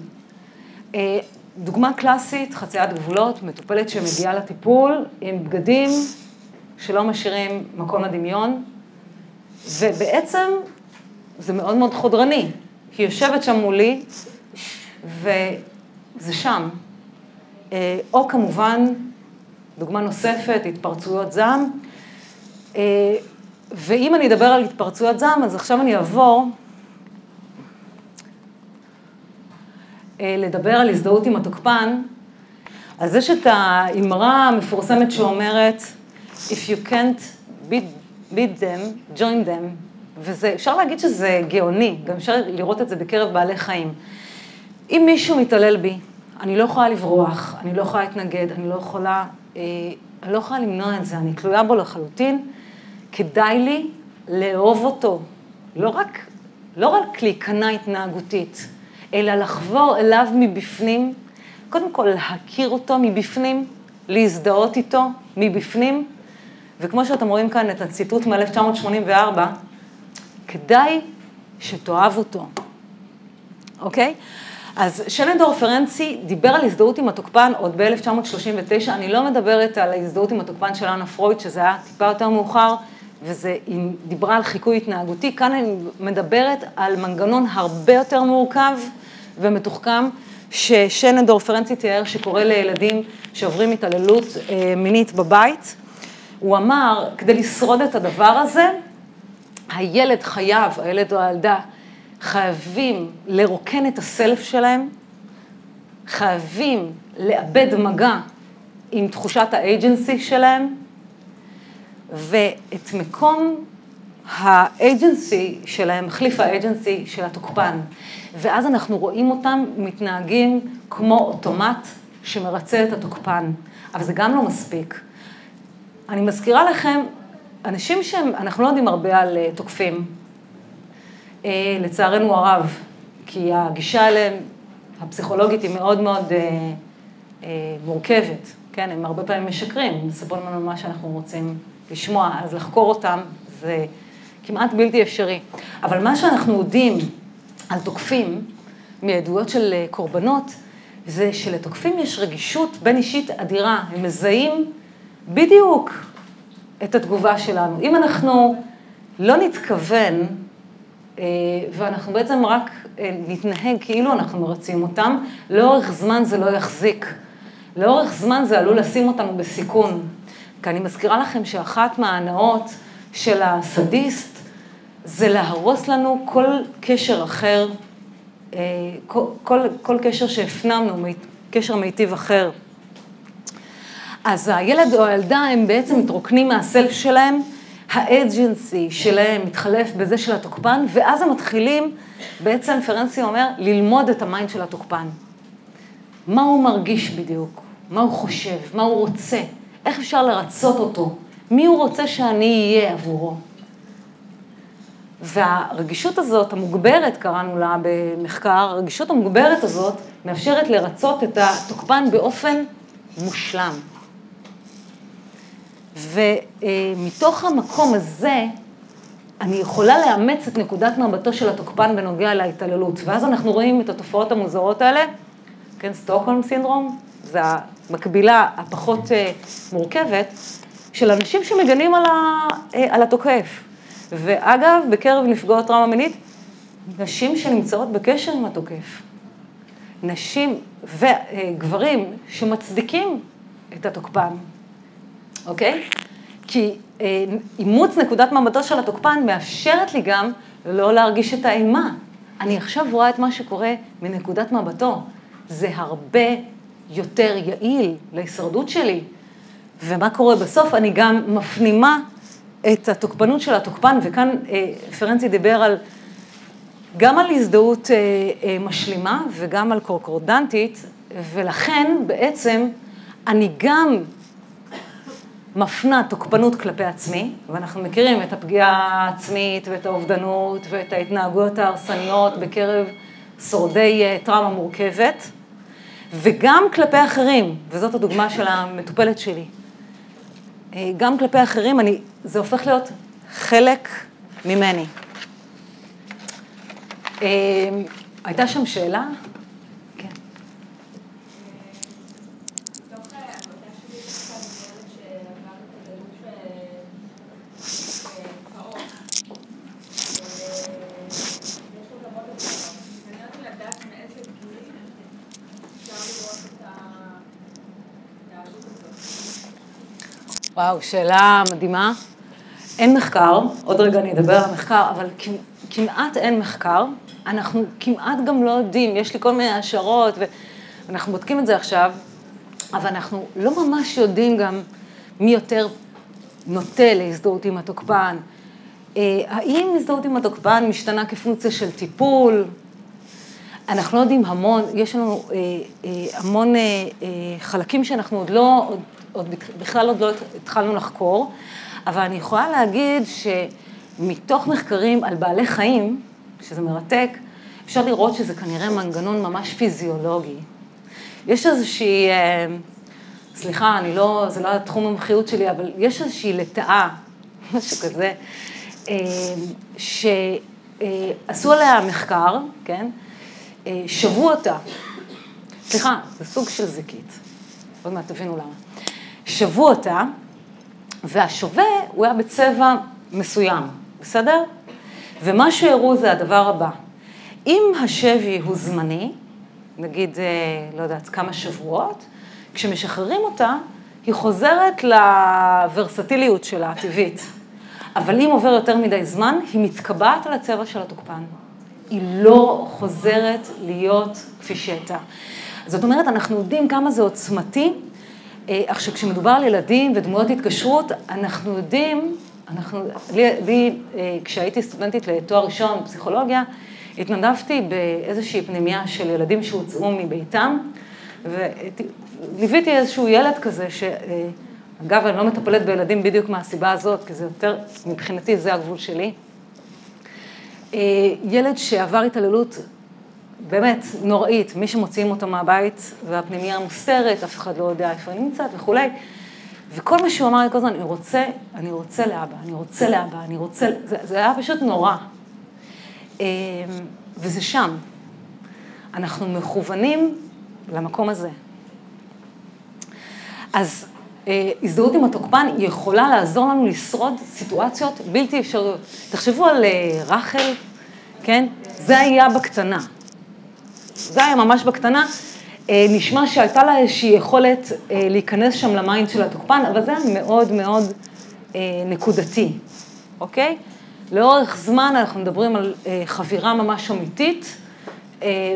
דוגמה קלאסית, חציית גבולות, מטופלת שמגיעה לטיפול עם בגדים שלא משאירים מקום לדמיון, ובעצם זה מאוד מאוד חודרני. היא יושבת שם מולי, וזה שם. או כמובן, דוגמה נוספת, התפרצויות זעם. ואם אני אדבר על התפרצויות זעם, אז עכשיו אני אעבור לדבר על הזדהות עם התוקפן. אז יש את האמרה המפורסמת שאומרת, If you can't beat them, join them. ואפשר להגיד שזה גאוני, גם אפשר לראות את זה בקרב בעלי חיים. אם מישהו מתעלל בי, אני לא יכולה לברוח, אני לא יכולה להתנגד, אני לא יכולה למנוע את זה, אני תלויה בו לחלוטין, כדאי לי לאהוב אותו, לא רק להיכנע התנהגותית, אלא לחבור אליו מבפנים, קודם כל להכיר אותו מבפנים, להזדהות איתו מבפנים, וכמו שאתם רואים כאן את הציטוט מ-1984, כדאי שתאהב אותו, אוקיי? אז שנדור פרנצי דיבר על הזדהות עם התוקפן עוד ב-1939, אני לא מדברת על ההזדהות עם התוקפן של אנה פרויד, שזה היה טיפה יותר מאוחר, היא דיברה על חיקוי התנהגותי, כאן אני מדברת על מנגנון הרבה יותר מורכב ומתוחכם, ששנדור פרנצי תיאר שקורה לילדים שעוברים התעללות מינית בבית. הוא אמר, כדי לשרוד את הדבר הזה, הילד או הילדה, חייבים לרוקן את הסלף שלהם, חייבים לאבד מגע עם תחושת האג'נסי שלהם, ואת מקום האג'נסי שלהם, מחליף האג'נסי של התוקפן. ואז אנחנו רואים אותם מתנהגים כמו אוטומט שמרצה את התוקפן. אבל זה גם לא מספיק. אני מזכירה לכם, אנשים אנחנו לא יודעים הרבה על תוקפים, לצערנו הרב, כי הגישה אליהם, הפסיכולוגית, היא מאוד מאוד מורכבת. כן, הם הרבה פעמים משקרים, מספרים לנו מה שאנחנו רוצים לשמוע, אז לחקור אותם זה כמעט בלתי אפשרי. אבל מה שאנחנו יודעים על תוקפים, מעדויות של קורבנות, זה שלתוקפים יש רגישות בין אישית אדירה, הם מזהים בדיוק את התגובה שלנו. אם אנחנו לא נתכוון, ואנחנו בעצם רק נתנהג כאילו אנחנו מרצים אותם, לאורך זמן זה לא יחזיק. לאורך זמן זה עלול לשים אותנו בסיכון. כי אני מזכירה לכם שאחת מההנאות של הסדיסט, זה להרוס לנו כל קשר אחר, כל קשר שהפנמנו, קשר מיטיב אחר. אז הילד או הילדה הם בעצם מתרוקנים מהסלף שלהם, האג'נסי שלהם מתחלף בזה של התוקפן, ואז הם מתחילים, בעצם פרנצי אומר, ללמוד את המיינד של התוקפן. מה הוא מרגיש בדיוק? מה הוא חושב? מה הוא רוצה? איך אפשר לרצות אותו? מי הוא רוצה שאני אהיה עבורו? והרגישות הזאת, המוגברת, קראנו לה במחקר, הרגישות המוגברת הזאת מאפשרת לרצות את התוקפן באופן מושלם. ומתוך המקום הזה, אני יכולה לאמץ את נקודת מבטו של התוקפן בנוגע להתעללות. ואז אנחנו רואים את התופעות המוזרות האלה, כן, סטוקהולם סינדרום, זה המקבילה הפחות מורכבת, של אנשים שמגנים על התוקף. ואגב, בקרב נפגעות טראומה מינית, נשים שנמצאות בקשר עם התוקף. נשים וגברים שמצדיקים את התוקפן. אוקיי? כי אימוץ נקודת מבטו של התוקפן מאפשרת לי גם לא להרגיש את האימה. אני עכשיו רואה את מה שקורה מנקודת מבטו. זה הרבה יותר יעיל להישרדות שלי. ומה קורה בסוף? אני גם מפנימה את התוקפנות של התוקפן, וכאן פרנצי דיבר גם על הזדהות משלימה וגם על קורקורדנטית, ולכן בעצם אני גם מפנה תוקפנות כלפי עצמי, ואנחנו מכירים את הפגיעה העצמית ואת האובדנות ואת ההתנהגויות ההרסניות בקרב שורדי טראומה מורכבת, וגם כלפי אחרים, וזאת הדוגמה של המטופלת שלי. גם כלפי אחרים, זה הופך להיות חלק ממני. הייתה שם שאלה? כן. בתוך העבודה שלי יש כאן ילד שעבר התעללות בפעוט. יש לו גם עוד דבר. מעניין אותי לדעת מאיזה גיל אפשר לראות את ההתעללות הזאת. וואו, שאלה מדהימה. אין מחקר, עוד רגע אני אדבר על המחקר, אבל כמעט אין מחקר. אנחנו כמעט גם לא יודעים, יש לי כל מיני השערות, ואנחנו בודקים את זה עכשיו, אבל אנחנו לא ממש יודעים גם מי יותר נוטה להזדהות עם התוקפן. האם הזדהות עם התוקפן משתנה כפונקציה של טיפול? אנחנו לא יודעים המון, יש לנו המון חלקים שאנחנו בכלל עוד לא התחלנו לחקור, אבל אני יכולה להגיד שמתוך מחקרים על בעלי חיים, שזה מרתק, אפשר לראות שזה כנראה מנגנון ממש פיזיולוגי. יש איזושהי, סליחה, זה לא התחום המומחיות שלי, אבל יש איזושהי לטאה, משהו כזה, שעשו עליה מחקר, כן? שבו אותה. סליחה, זה סוג של זיקית. עוד מעט תבינו למה. שבו אותה, והשווה הוא היה בצבע מסוים, בסדר? ומה שהראו זה הדבר הבא. אם השבי הוא זמני, נגיד, לא יודעת, כמה שבועות, כשמשחררים אותה, היא חוזרת לוורסטיליות שלה, הטבעית. אבל אם עובר יותר מדי זמן, היא מתקבעת על הצבע של התוקפן. היא לא חוזרת להיות כפי שהייתה. זאת אומרת, אנחנו יודעים כמה זה עוצמתי. עכשיו, כשמדובר על ילדים ודמויות התקשרות, אנחנו יודעים, כשהייתי סטודנטית לתואר ראשון בפסיכולוגיה, התנדבתי באיזושהי פנימיה של ילדים שהוצאו מביתם, וליוויתי איזשהו ילד כזה, אגב, אני לא מטפלת בילדים בדיוק מהסיבה הזאת, כי זה יותר, מבחינתי זה הגבול שלי. ילד שעבר התעללות באמת נוראית, מי שמוציאים אותו מהבית, והפנימיה מוסתרת, אף אחד לא יודע איפה היא נמצאת וכו'. וכל מה שהוא אמר לי כל הזמן, אני רוצה לאבא, זה היה פשוט נורא. וזה שם. אנחנו מכוונים למקום הזה. אז הזדהות עם התוקפן היא יכולה לעזור לנו לשרוד סיטואציות בלתי אפשריות. תחשבו על רחל, כן? זה היה בקטנה. זה היה ממש בקטנה. נשמע שהייתה לה איזושהי יכולת להיכנס שם למיינד של התוקפן, אבל זה היה מאוד מאוד נקודתי, אוקיי? לאורך זמן אנחנו מדברים על חבירה ממש אמיתית,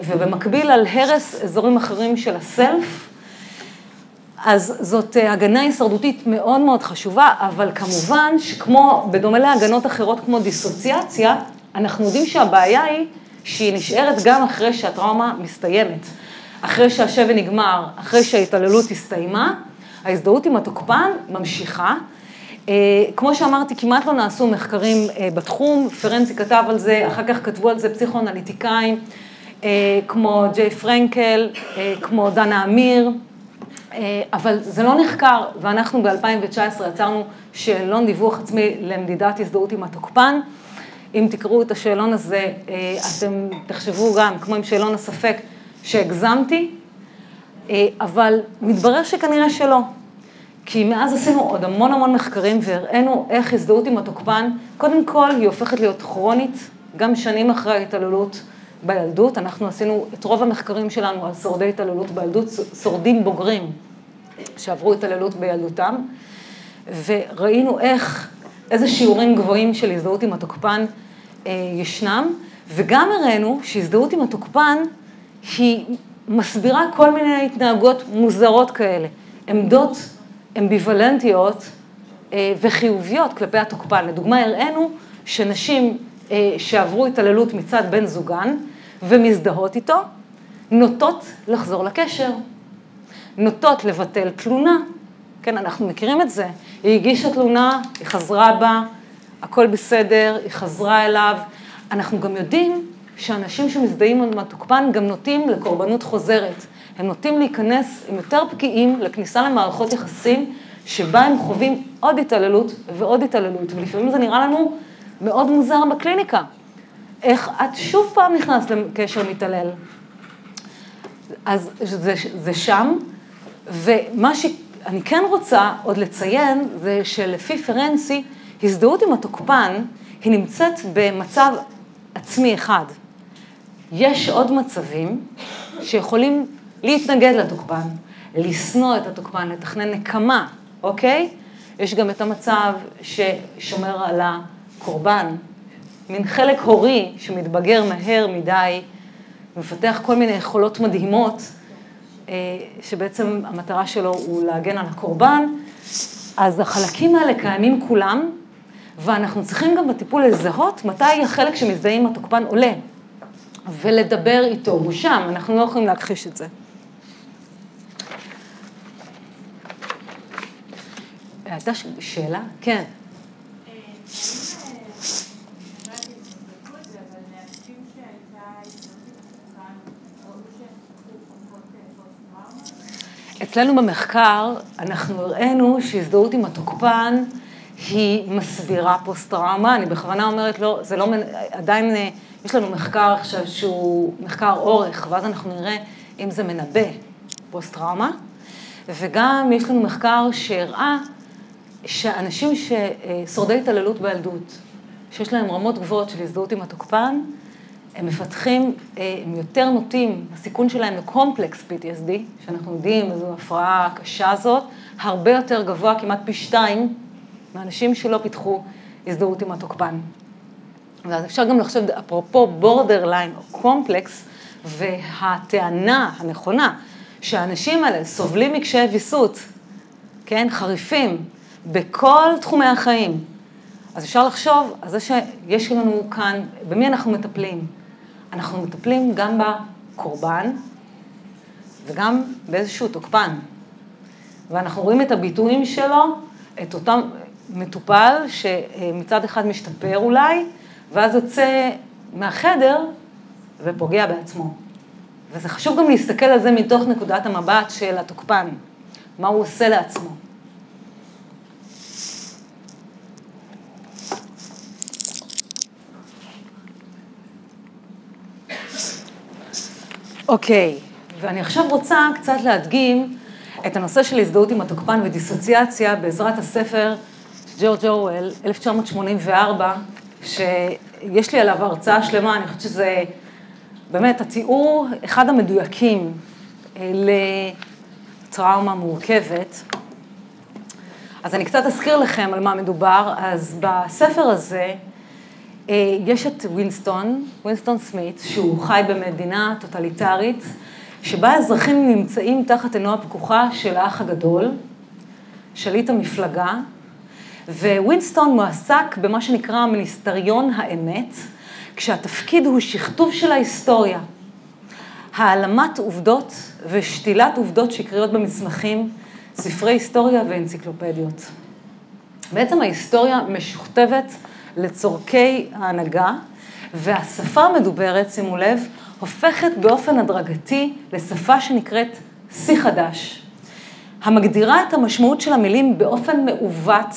ובמקביל על הרס אזורים אחרים של הסלף. אז זאת הגנה הישרדותית מאוד מאוד חשובה, אבל כמובן שכמו, בדומה להגנות אחרות כמו דיסוציאציה, אנחנו יודעים שהבעיה היא שהיא נשארת גם אחרי שהטראומה מסתיימת. אחרי שהשבי נגמר, אחרי שההתעללות הסתיימה, ההזדהות עם התוקפן ממשיכה. כמו שאמרתי, כמעט לא נעשו מחקרים בתחום, פרנצי כתב על זה, אחר כך כתבו על זה פסיכואנליטיקאים, כמו ג'יי פרנקל, כמו דנה אמיר, אבל זה לא נחקר, ואנחנו ב-2019 יצרנו שאלון דיווח עצמי למדידת הזדהות עם התוקפן. אם תקראו את השאלון הזה, אתם תחשבו גם, כמו עם שאלון הספק, שהגזמתי, אבל מתברר שכנראה שלא. כי מאז עשינו עוד המון מחקרים והראינו איך הזדהות עם התוקפן, קודם כל היא הופכת להיות כרונית, גם שנים אחרי ההתעללות בילדות. אנחנו עשינו את רוב המחקרים שלנו על שורדי התעללות בילדות, שורדים בוגרים שעברו התעללות בילדותם, וראינו איזה שיעורים גבוהים של הזדהות עם התוקפן ישנם, וגם הראינו שהזדהות עם התוקפן היא מסבירה כל מיני התנהגות מוזרות כאלה, עמדות אמביוולנטיות וחיוביות כלפי התוקפן. לדוגמה, הראינו שנשים שעברו התעללות מצד בן זוגן ומזדהות איתו, נוטות לחזור לקשר. נוטות לבטל תלונה. כן, אנחנו מכירים את זה. היא הגישה תלונה, היא חזרה בה, הכל בסדר, היא חזרה אליו. אנחנו גם יודעים שאנשים שמזדהים עם התוקפן גם נוטים לקורבנות חוזרת. הם נוטים להיכנס עם יותר פגיעים לכניסה למערכות יחסים, שבה הם חווים עוד התעללות ועוד התעללות. ולפעמים זה נראה לנו מאוד מוזר בקליניקה. איך את שוב פעם נכנס לקשר מתעלל? אז זה שם, ומה שאני כן רוצה עוד לציין, זה שלפי פרנסי, הזדהות עם התוקפן, היא נמצאת במצב עצמי אחד. יש עוד מצבים שיכולים להתנגד לתוקפן, לשנוא את התוקפן, לתכנן נקמה, אוקיי? יש גם את המצב ששומר על הקורבן, מין חלק הורי שמתבגר מהר מדי, מפתח כל מיני יכולות מדהימות, שבעצם המטרה שלו הוא להגן על הקורבן. אז החלקים האלה קיימים כולם, ואנחנו צריכים גם בטיפול לזהות מתי החלק שמזדהה עם התוקפן עולה, ולדבר איתו, הוא שם, אנחנו לא יכולים להכחיש את זה. הייתה שאלה? כן. אצלנו במחקר אנחנו הראינו שהזדהות עם התוקפן היא מסבירה פוסט-טראומה. אני בכוונה אומרת לא, זה לא, עדיין יש לנו מחקר עכשיו שהוא מחקר אורך, ואז אנחנו נראה אם זה מנבא פוסט-טראומה. וגם יש לנו מחקר שהראה שאנשים ששורדי התעללות בילדות, שיש להם רמות גבוהות של הזדהות עם התוקפן, הם מפתחים, הם יותר נוטים, הסיכון שלהם לקומפלקס PTSD, שאנחנו יודעים, זו הפרעה קשה הזאת, הרבה יותר גבוה, כמעט פי 2, מאנשים שלא פיתחו הזדהות עם התוקפן. ואז אפשר גם לחשוב, אפרופו בורדרליין או קומפלקס, והטענה הנכונה, שהאנשים האלה סובלים מקשיי ויסות, כן, חריפים, בכל תחומי החיים. אז אפשר לחשוב על זה שיש לנו כאן, במי אנחנו מטפלים? אנחנו מטפלים גם בקורבן וגם באיזשהו תוקפן. ואנחנו רואים את הביטויים שלו, את אותם מטופל שמצד אחד משתפר אולי, ואז יוצא מהחדר ופוגע בעצמו. וזה חשוב גם להסתכל על זה מתוך נקודת המבט של התוקפן, מה הוא עושה לעצמו. אוקיי, ואני עכשיו רוצה קצת להדגים את הנושא של הזדהות עם התוקפן ודיסוציאציה בעזרת הספר ג'ורג' אורוול, 1984, שיש לי עליו הרצאה שלמה, אני חושבת שזה באמת התיאור אחד המדויקים לטראומה מורכבת. אז אני קצת אזכיר לכם על מה מדובר. אז בספר הזה יש את ווינסטון סמית, שהוא חי במדינה טוטליטרית, שבה האזרחים נמצאים תחת עינו הפקוחה של האח הגדול, שליט המפלגה, ווינסטון מועסק במה שנקרא מיניסטריון האמת, כשהתפקיד הוא שכתוב של ההיסטוריה, העלמת עובדות ושתילת עובדות שקריות במסמכים, ספרי היסטוריה ואנציקלופדיות. בעצם ההיסטוריה משוכתבת לצורכי ההנהגה, והשפה המדוברת, שימו לב, הופכת באופן הדרגתי לשפה שנקראת שיא חדש, המגדירה את המשמעות של המילים באופן מעוות,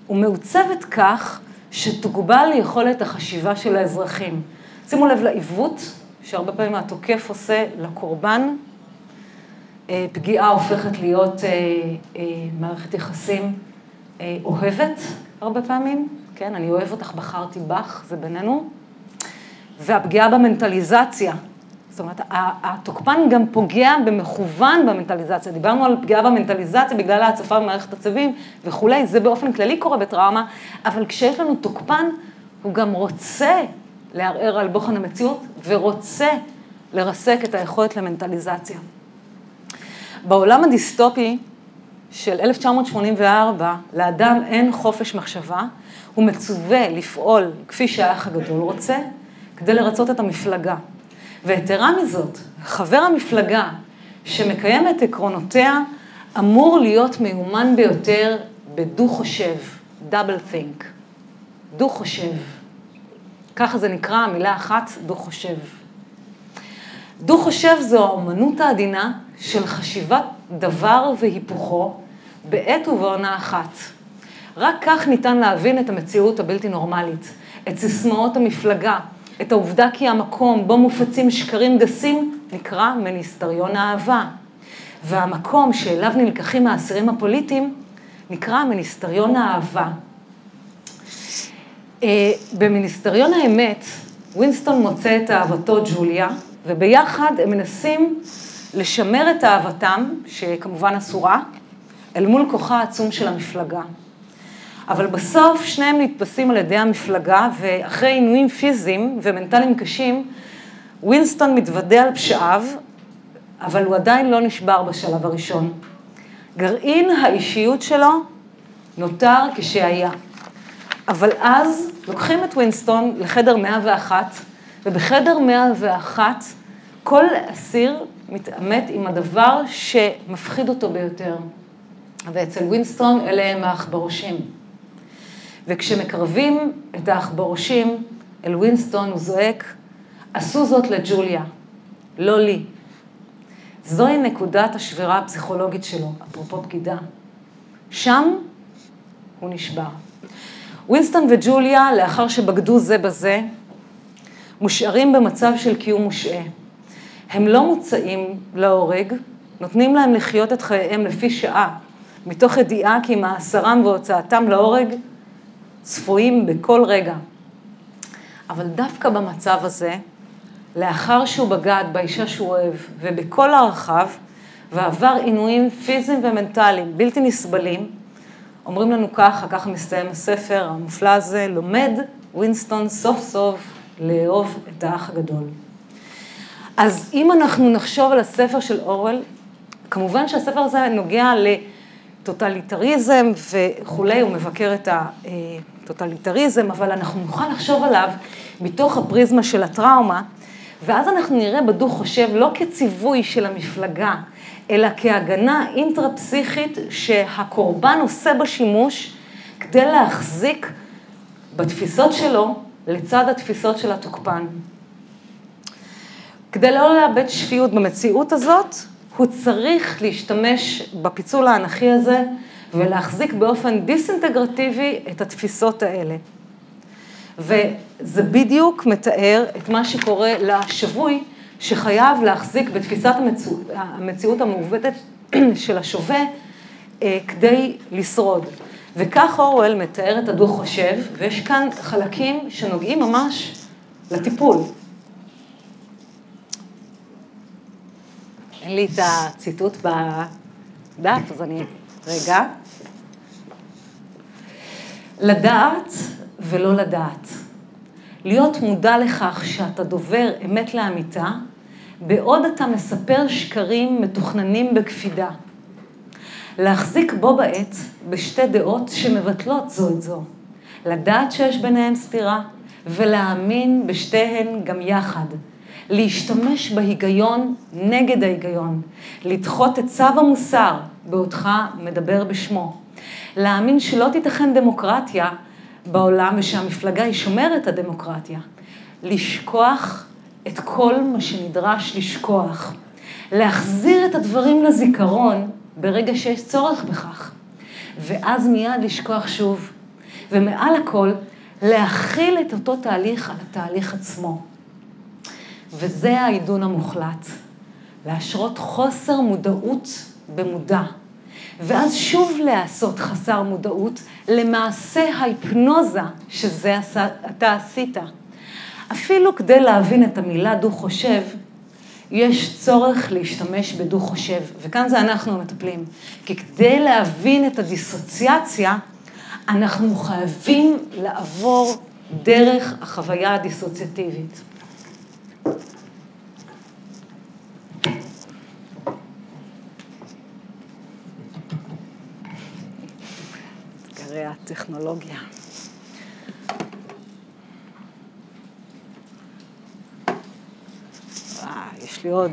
ומעוצבת כך שתוגבל ליכולת החשיבה של האזרחים. שימו לב לעיוות, שהרבה פעמים התוקף עושה לקורבן, פגיעה הופכת להיות מערכת יחסים אוהבת הרבה פעמים, כן, אני אוהב אותך, בחרתי בך, זה בינינו, והפגיעה במנטליזציה, זאת אומרת, התוקפן גם פוגע במכוון במנטליזציה, דיברנו על פגיעה במנטליזציה בגלל ההצפה במערכת עצבים וכולי, זה באופן כללי קורה בטראומה, אבל כשיש לנו תוקפן, הוא גם רוצה לערער על בוחן המציאות, ורוצה לרסק את היכולת למנטליזציה. בעולם הדיסטופי של 1984, לאדם אין חופש מחשבה, הוא מצווה לפעול כפי שהאח הגדול רוצה, כדי לרצות את המפלגה. ויתרה מזאת, חבר המפלגה שמקיים את עקרונותיה אמור להיות מיומן ביותר בדו-חושב, double think, דו-חושב. ככה זה נקרא, המילה אחת, דו-חושב. דו-חושב זו האומנות העדינה של חשיבת דבר והיפוכו בעת ובעונה אחת. רק כך ניתן להבין את המציאות הבלתי נורמלית, את סיסמאות המפלגה, את העובדה כי המקום בו מופצים שקרים גסים נקרא מיניסטריון האהבה. והמקום שאליו נלקחים האסירים הפוליטיים נקרא מיניסטריון האהבה. במיניסטריון האמת, ווינסטון מוצא את אהבתו ג'וליה, וביחד הם מנסים לשמר את אהבתם, שכמובן אסורה, אל מול כוחה העצום של המפלגה. אבל בסוף שניהם נתפסים על ידי המפלגה, ואחרי עינויים פיזיים ומנטליים קשים, ווינסטון מתוודה על פשעיו, אבל הוא עדיין לא נשבר בשלב הראשון. גרעין האישיות שלו נותר כשהיה. אבל אז לוקחים את ווינסטון לחדר 101, ובחדר 101 כל אסיר מתעמת עם הדבר שמפחיד אותו ביותר. ואצל ווינסטון אלה הם האחברושים. וכשמקרבים את האחברושים אל ווינסטון הוא זועק, עשו זאת לג'וליה, לא לי. זוהי נקודת השבירה הפסיכולוגית שלו, אפרופו בגידה. שם הוא נשבר. ווינסטון וג'וליה, לאחר שבגדו זה בזה, מושארים במצב של קיום מושעה. הם לא מוצאים להורג, נותנים להם לחיות את חייהם לפי שעה, מתוך ידיעה כי מאסרם והוצאתם להורג צפויים בכל רגע. אבל דווקא במצב הזה, לאחר שהוא בגד באישה שהוא אוהב ובכל הרחב, ועבר עינויים פיזיים ומנטליים בלתי נסבלים, אומרים לנו ככה מסתיים הספר המופלא הזה, לומד ווינסטון סוף סוף לאהוב את האח הגדול. אז אם אנחנו נחשוב על הספר של אורוול, כמובן שהספר הזה נוגע לטוטליטריזם וכולי, הוא מבקר את הטוטליטריזם, אבל אנחנו נוכל לחשוב עליו מתוך הפריזמה של הטראומה, ואז אנחנו נראה בדו-חושב לא כציווי של המפלגה, אלא כהגנה אינטרפסיכית שהקורבן עושה בשימוש כדי להחזיק בתפיסות שלו לצד התפיסות של התוקפן. כדי לא לאבד שפיות במציאות הזאת, הוא צריך להשתמש בפיצול האנכי הזה ולהחזיק באופן דיסאינטגרטיבי את התפיסות האלה. וזה בדיוק מתאר את מה שקורה לשבוי, שחייב להחזיק בתפיסת המציאות המעוותת של השווה כדי לשרוד. וכך אורוול מתאר את הדו-חושב, ויש כאן חלקים שנוגעים ממש לטיפול. אין לי את הציטוט בדף, אז אני רגע. לדעת ולא לדעת. להיות מודע לכך שאתה דובר אמת לאמיתה, בעוד אתה מספר שקרים מתוכננים בקפידה. להחזיק בו בעת בשתי דעות שמבטלות זו את זו. לדעת שיש ביניהם סתירה, ולהאמין בשתיהן גם יחד. להשתמש בהיגיון נגד ההיגיון. לדחות את צו המוסר בעודך מדבר בשמו. להאמין שלא תיתכן דמוקרטיה בעולם ושהמפלגה היא שומרת הדמוקרטיה. לשכוח את כל מה שנדרש לשכוח. להחזיר את הדברים לזיכרון ברגע שיש צורך בכך. ואז מיד לשכוח שוב. ומעל הכל, להכיל את אותו תהליך על התהליך עצמו. וזה העידון המוחלט. להשרות חוסר מודעות במודע. ואז שוב לעשות חסר מודעות למעשה ההיפנוזה שזה אתה עשית. אפילו כדי להבין את המילה דו-חושב, יש צורך להשתמש בדו-חושב, וכאן זה אנחנו מטפלים. כי כדי להבין את הדיסוציאציה, אנחנו חייבים לעבור דרך החוויה הדיסוציאטיבית. אתגרי הטכנולוגיה. יש לי עוד.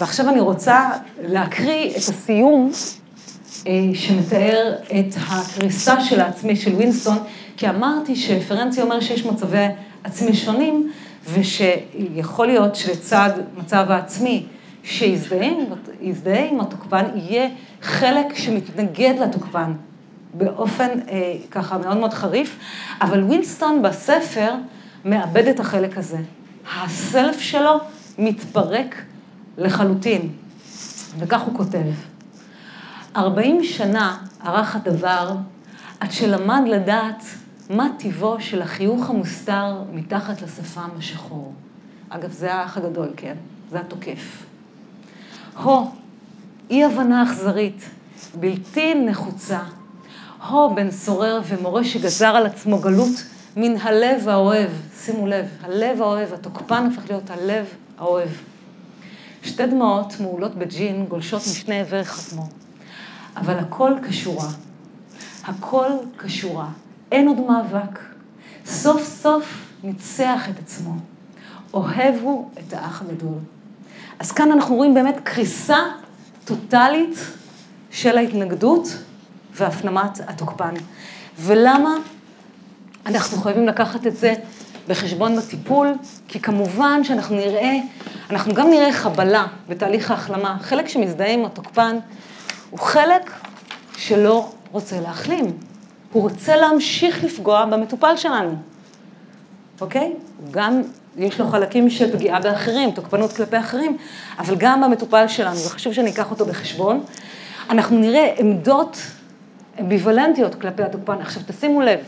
ועכשיו אני רוצה להקריא את הסיום שמתאר את הקריסה של העצמי של ווינסטון, כי אמרתי שפרנצי אומר שיש מצבי עצמי שונים, ושיכול להיות שלצד מצב העצמי שיזדהה עם התוקפן, יהיה חלק שמתנגד לתוקפן, באופן ככה מאוד מאוד חריף, אבל ווינסטון בספר מאבד את החלק הזה. הסלף שלו מתפרק לחלוטין, וכך הוא כותב. 40 שנה ערך הדבר, עד שלמד לדעת מה טיבו של החיוך המוסתר מתחת לשפם השחור. אגב, זה האח הגדול, כן? זה התוקף. אי הבנה אכזרית, בלתי נחוצה. בן סורר ומורה שגזר על עצמו גלות מן הלב האוהב. שימו לב, הלב האוהב, התוקפן הופך להיות הלב האוהב. שתי דמעות מעולות בג'ין גולשות משני עבר חתמו. אבל הכל קשורה. הכל קשורה. אין עוד מאבק. סוף סוף ניצח את עצמו. אוהבו את האח הגדול. אז כאן אנחנו רואים באמת קריסה טוטלית של ההתנגדות והפנמת התוקפן. ולמה אנחנו חייבים לקחת את זה בחשבון בטיפול? כי כמובן שאנחנו גם נראה חבלה בתהליך ההחלמה. חלק שמזדהה עם התוקפן הוא חלק שלא רוצה להחלים. הוא רוצה להמשיך לפגוע במטופל שלנו. אוקיי? גם יש לו חלקים של פגיעה באחרים, תוקפנות כלפי אחרים, אבל גם במטופל שלנו, וחשוב שאני אקח אותו בחשבון. אנחנו נראה עמדות אמביוולנטיות כלפי התוקפן. עכשיו, תשימו לב,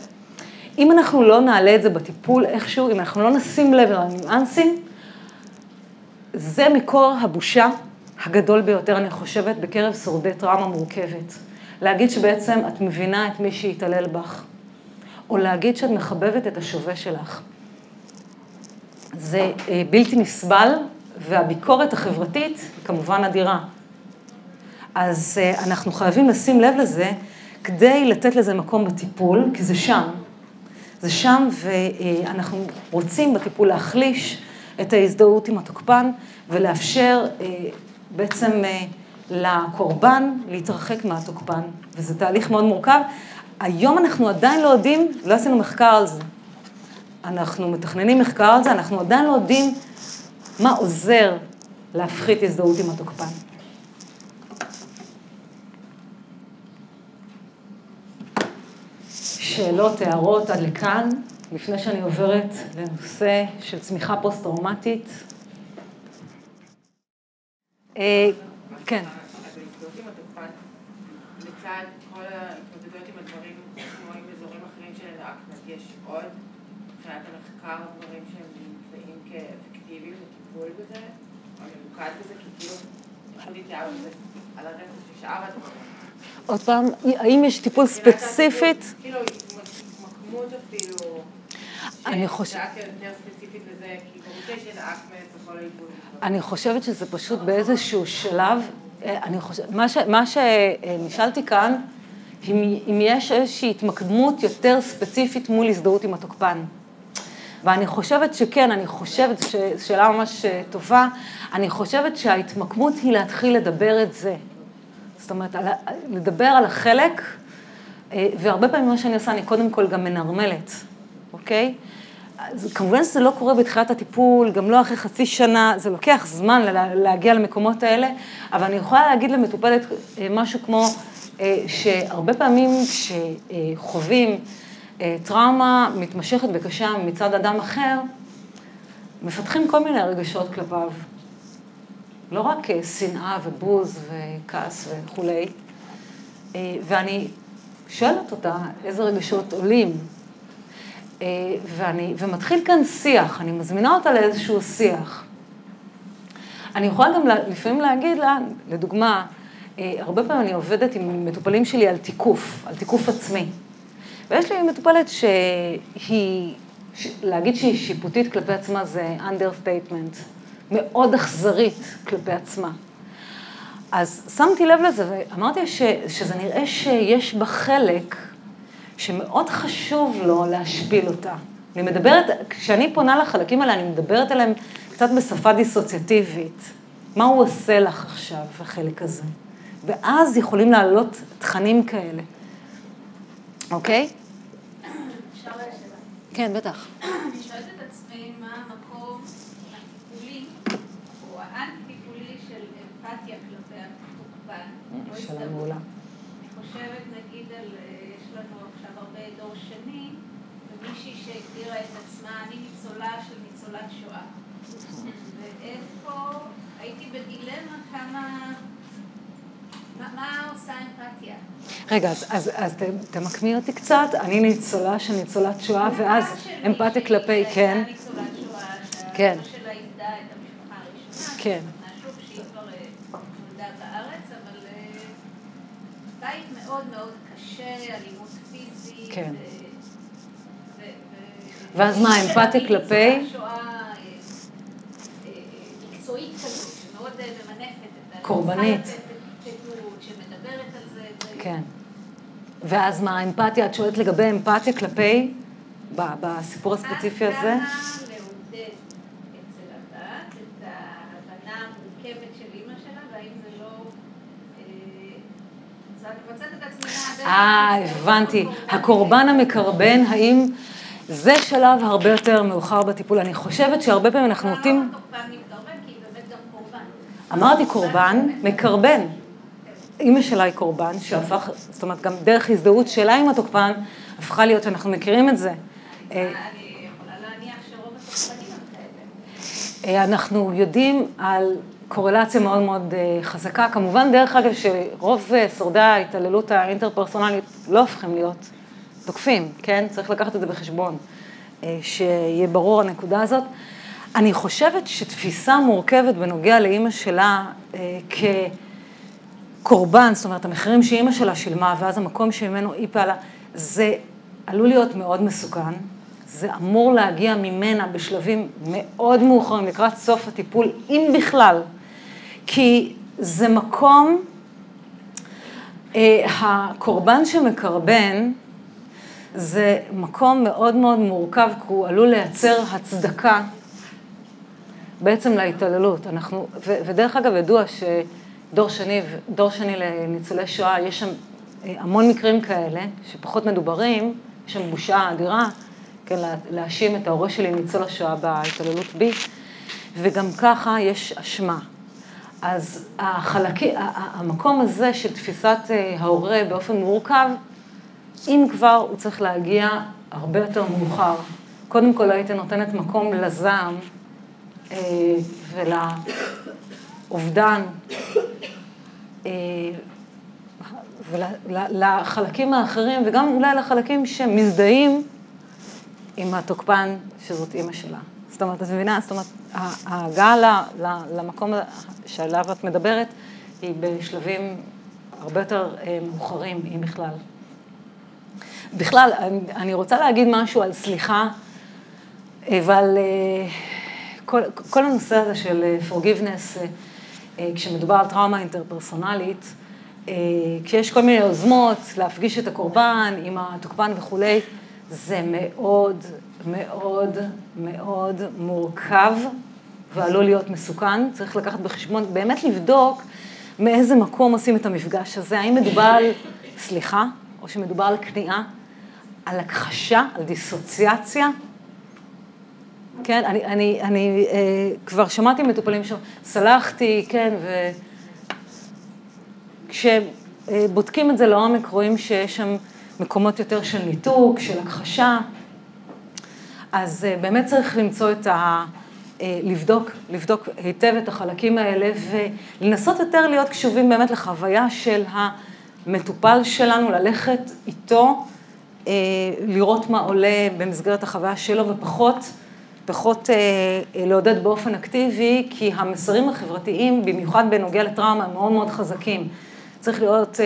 אם אנחנו לא נעלה את זה בטיפול איכשהו, אם אנחנו לא נשים לב לניואנסים, זה מקור הבושה הגדול ביותר, אני חושבת, בקרב שורדי טראומה מורכבת. להגיד שבעצם את מבינה את מי שהתעלל בך, או להגיד שאת מחבבת את השווה שלך. זה בלתי נסבל, והביקורת החברתית היא כמובן אדירה. אז אנחנו חייבים לשים לב לזה, כדי לתת לזה מקום בטיפול, כי זה שם. זה שם, ואנחנו רוצים בטיפול להחליש את ההזדהות עם התוקפן, ולאפשר בעצם לקורבן להתרחק מהתוקפן. וזה תהליך מאוד מורכב. היום אנחנו עדיין לא יודעים, לא עשינו מחקר על זה. אנחנו מתכננים מחקר על זה, אנחנו עדיין לא יודעים מה עוזר להפחית הזדהות עם התוקפן. שאלות, הערות עד לכאן, לפני שאני עוברת לנושא של צמיחה פוסט-טראומטית. כן. ההזדהות עם התוקפן, לצד כל ההתמודדויות עם הדברים, כמו עם אזורים אחרים של אקט, יש עוד, מבחינת המחקר, דברים שהם נמצאים כאפקטיביים לטיפול בזה, או ממוקד בזה, כי כאילו, אני תיאר בזה על הרצף ששאר הדברים. עוד פעם, האם יש טיפול ספציפית? כאילו, התמקמות אפילו, אני חושבת... שעה יותר ספציפית לזה, כי ברור של אקט בכל העיבוד. אני חושבת שזה פשוט באיזשהו שלב, מה שנשאלתי כאן, אם יש איזושהי התמקדמות יותר ספציפית מול הזדהות עם התוקפן. ואני חושבת שכן, אני חושבת שאלה ממש טובה, אני חושבת שההתמקמות היא להתחיל לדבר את זה. זאת אומרת, לדבר על החלק, והרבה פעמים מה שאני עושה, אני קודם כל גם מנרמלת, אוקיי? אז כמובן שזה לא קורה בתחילת הטיפול, גם לא אחרי חצי שנה, זה לוקח זמן להגיע למקומות האלה, אבל אני יכולה להגיד למטופלת משהו כמו שהרבה פעמים כשחווים טראומה מתמשכת וקשה מצד אדם אחר, מפתחים כל מיני רגשות כלפיו. לא רק שנאה ובוז וכעס וכו'. ואני שואלת אותה איזה רגשות עולים. ומתחיל כאן שיח, אני מזמינה אותה לאיזשהו שיח. אני יכולה גם לפעמים להגיד לה, לדוגמה, הרבה פעמים אני עובדת עם מטופלים שלי על תיקוף עצמי. ויש לי מטופלת להגיד שהיא שיפוטית כלפי עצמה זה understatement, מאוד אכזרית כלפי עצמה. אז שמתי לב לזה ואמרתי שזה נראה שיש בה חלק שמאוד חשוב לו להשפיל אותה. אני מדברת, כשאני פונה לחלקים האלה, אני מדברת עליהם קצת בשפה דיסוציאטיבית, מה הוא עושה לך עכשיו, החלק הזה? ואז יכולים לעלות תכנים כאלה. אוקיי? אפשר לשאלה. כן, בטח. אני שואלת את עצמי מה המקום הטיפולי, או האנטי-טיפולי של אמפתיה כלפי התוקפן. שאלה מעולה. אני חושבת, נגיד, יש לנו עכשיו הרבה דור שני, ומישהי שהגדירה את עצמה, אני ניצולה של ניצולת שואה. ואיפה הייתי בדילמה כמה... מה עושה אמפתיה? רגע, אז תמקמי אותי קצת, אני ניצולה של ניצולת שואה, ואז אמפתיה כלפי, כן. שהייתה ניצולת שואה, כן. שהאמא שלה איבדה את המשפחה הראשונה. כן. משהו שהיא כבר נולדה בארץ, אבל בית מאוד מאוד קשה, אלימות פיזית. כן. ואז מה, אמפתיה כלפי? ניצולת שואה מקצועית כזאת, שמאוד ממנפת את קורבנית. שמדברת על זה. כן. ואז מה, אמפתיה, את שואלת לגבי אמפתיה כלפי, בסיפור הספציפי הזה? כמה לעודד אצל הבת את ההבנה המורכבת של אמא שלה, והאם זה לא... אז אני מצאת את עצמי... הבנתי. הקורבן המקרבן, האם זה שלב הרבה יותר מאוחר בטיפול? אני חושבת שהרבה פעמים אנחנו נוטים... לא תוקפן מקרבן, כי היא באמת גם קורבן. אמרתי קורבן, מקרבן. אמא שלה היא קורבן, שהפך, זאת אומרת, גם דרך הזדהות שלה עם התוקפן, הפכה להיות, אנחנו מכירים את זה. אני יכולה להניח שרוב התוקפנים הם כאלה. אנחנו יודעים על קורלציה מאוד מאוד חזקה. כמובן, דרך אגב, שרוב שורדי ההתעללות האינטרפרסונלית לא הופכים להיות תוקפים, כן? צריך לקחת את זה בחשבון, שיהיה ברור הנקודה הזאת. אני חושבת שתפיסה מורכבת בנוגע לאמא שלה כקורבן, זאת אומרת, המחירים שאמא שלה שילמה, ואז המקום שממנו היא פעלה, זה עלול להיות מאוד מסוכן. זה אמור להגיע ממנה בשלבים מאוד מאוחרים, לקראת סוף הטיפול, אם בכלל. כי זה מקום, הקורבן שמקרבן, זה מקום מאוד מאוד מורכב, כי הוא עלול לייצר הצדקה בעצם להתעללות. ודרך אגב, ידוע שדור שני לניצולי שואה, יש שם המון מקרים כאלה, שפחות מדוברים, יש שם בושה אדירה, כן, להאשים את ההורה שלי ניצול השואה בהתעללות בי, וגם ככה יש אשמה. אז המקום הזה של תפיסת ההורה באופן מורכב, אם כבר הוא צריך להגיע הרבה יותר מאוחר. קודם כל הייתי נותנת מקום לזעם ולאובדן ולחלקים האחרים, וגם אולי לחלקים שמזדהים עם התוקפן שזאת אמא שלה. זאת אומרת, את מבינה? זאת אומרת, ההגעה למקום שעליו את מדברת, היא בשלבים הרבה יותר מאוחרים, אם בכלל. בכלל, אני רוצה להגיד משהו על סליחה, ועל כל הנושא הזה של forgiveness, כשמדובר על טראומה אינטרפרסונלית, כשיש כל מיני יוזמות להפגיש את הקורבן עם התוקפן וכולי, זה מאוד מאוד מאוד מורכב ועלול להיות מסוכן. צריך לקחת בחשבון, באמת לבדוק מאיזה מקום עושים את המפגש הזה. האם מדובר על סליחה, או שמדובר על כניעה, על הכחשה, על דיסוציאציה. כן, אני כבר שמעתי מטופלים סלחתי, כן, וכשבודקים את זה לעומק, רואים שיש שם מקומות יותר של ניתוק, של הכחשה, אז באמת צריך למצוא לבדוק היטב את החלקים האלה, ולנסות יותר להיות קשובים באמת לחוויה של המטופל שלנו, ללכת איתו, לראות מה עולה במסגרת החוויה שלו, ופחות לעודד באופן אקטיבי, כי המסרים החברתיים, במיוחד בנוגע לטראומה, הם מאוד מאוד חזקים. צריך להיות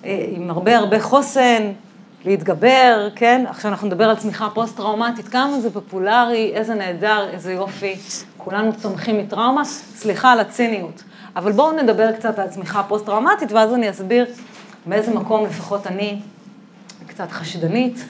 עם הרבה חוסן, להתגבר, כן? עכשיו אנחנו נדבר על צמיחה פוסט-טראומטית, כמה זה פופולרי, איזה נהדר, איזה יופי, כולנו צומחים מטראומה, סליחה על הציניות. אבל בואו נדבר קצת על צמיחה פוסט-טראומטית, ואז אני אסביר מאיזה מקום לפחות אני קצת חשדנית,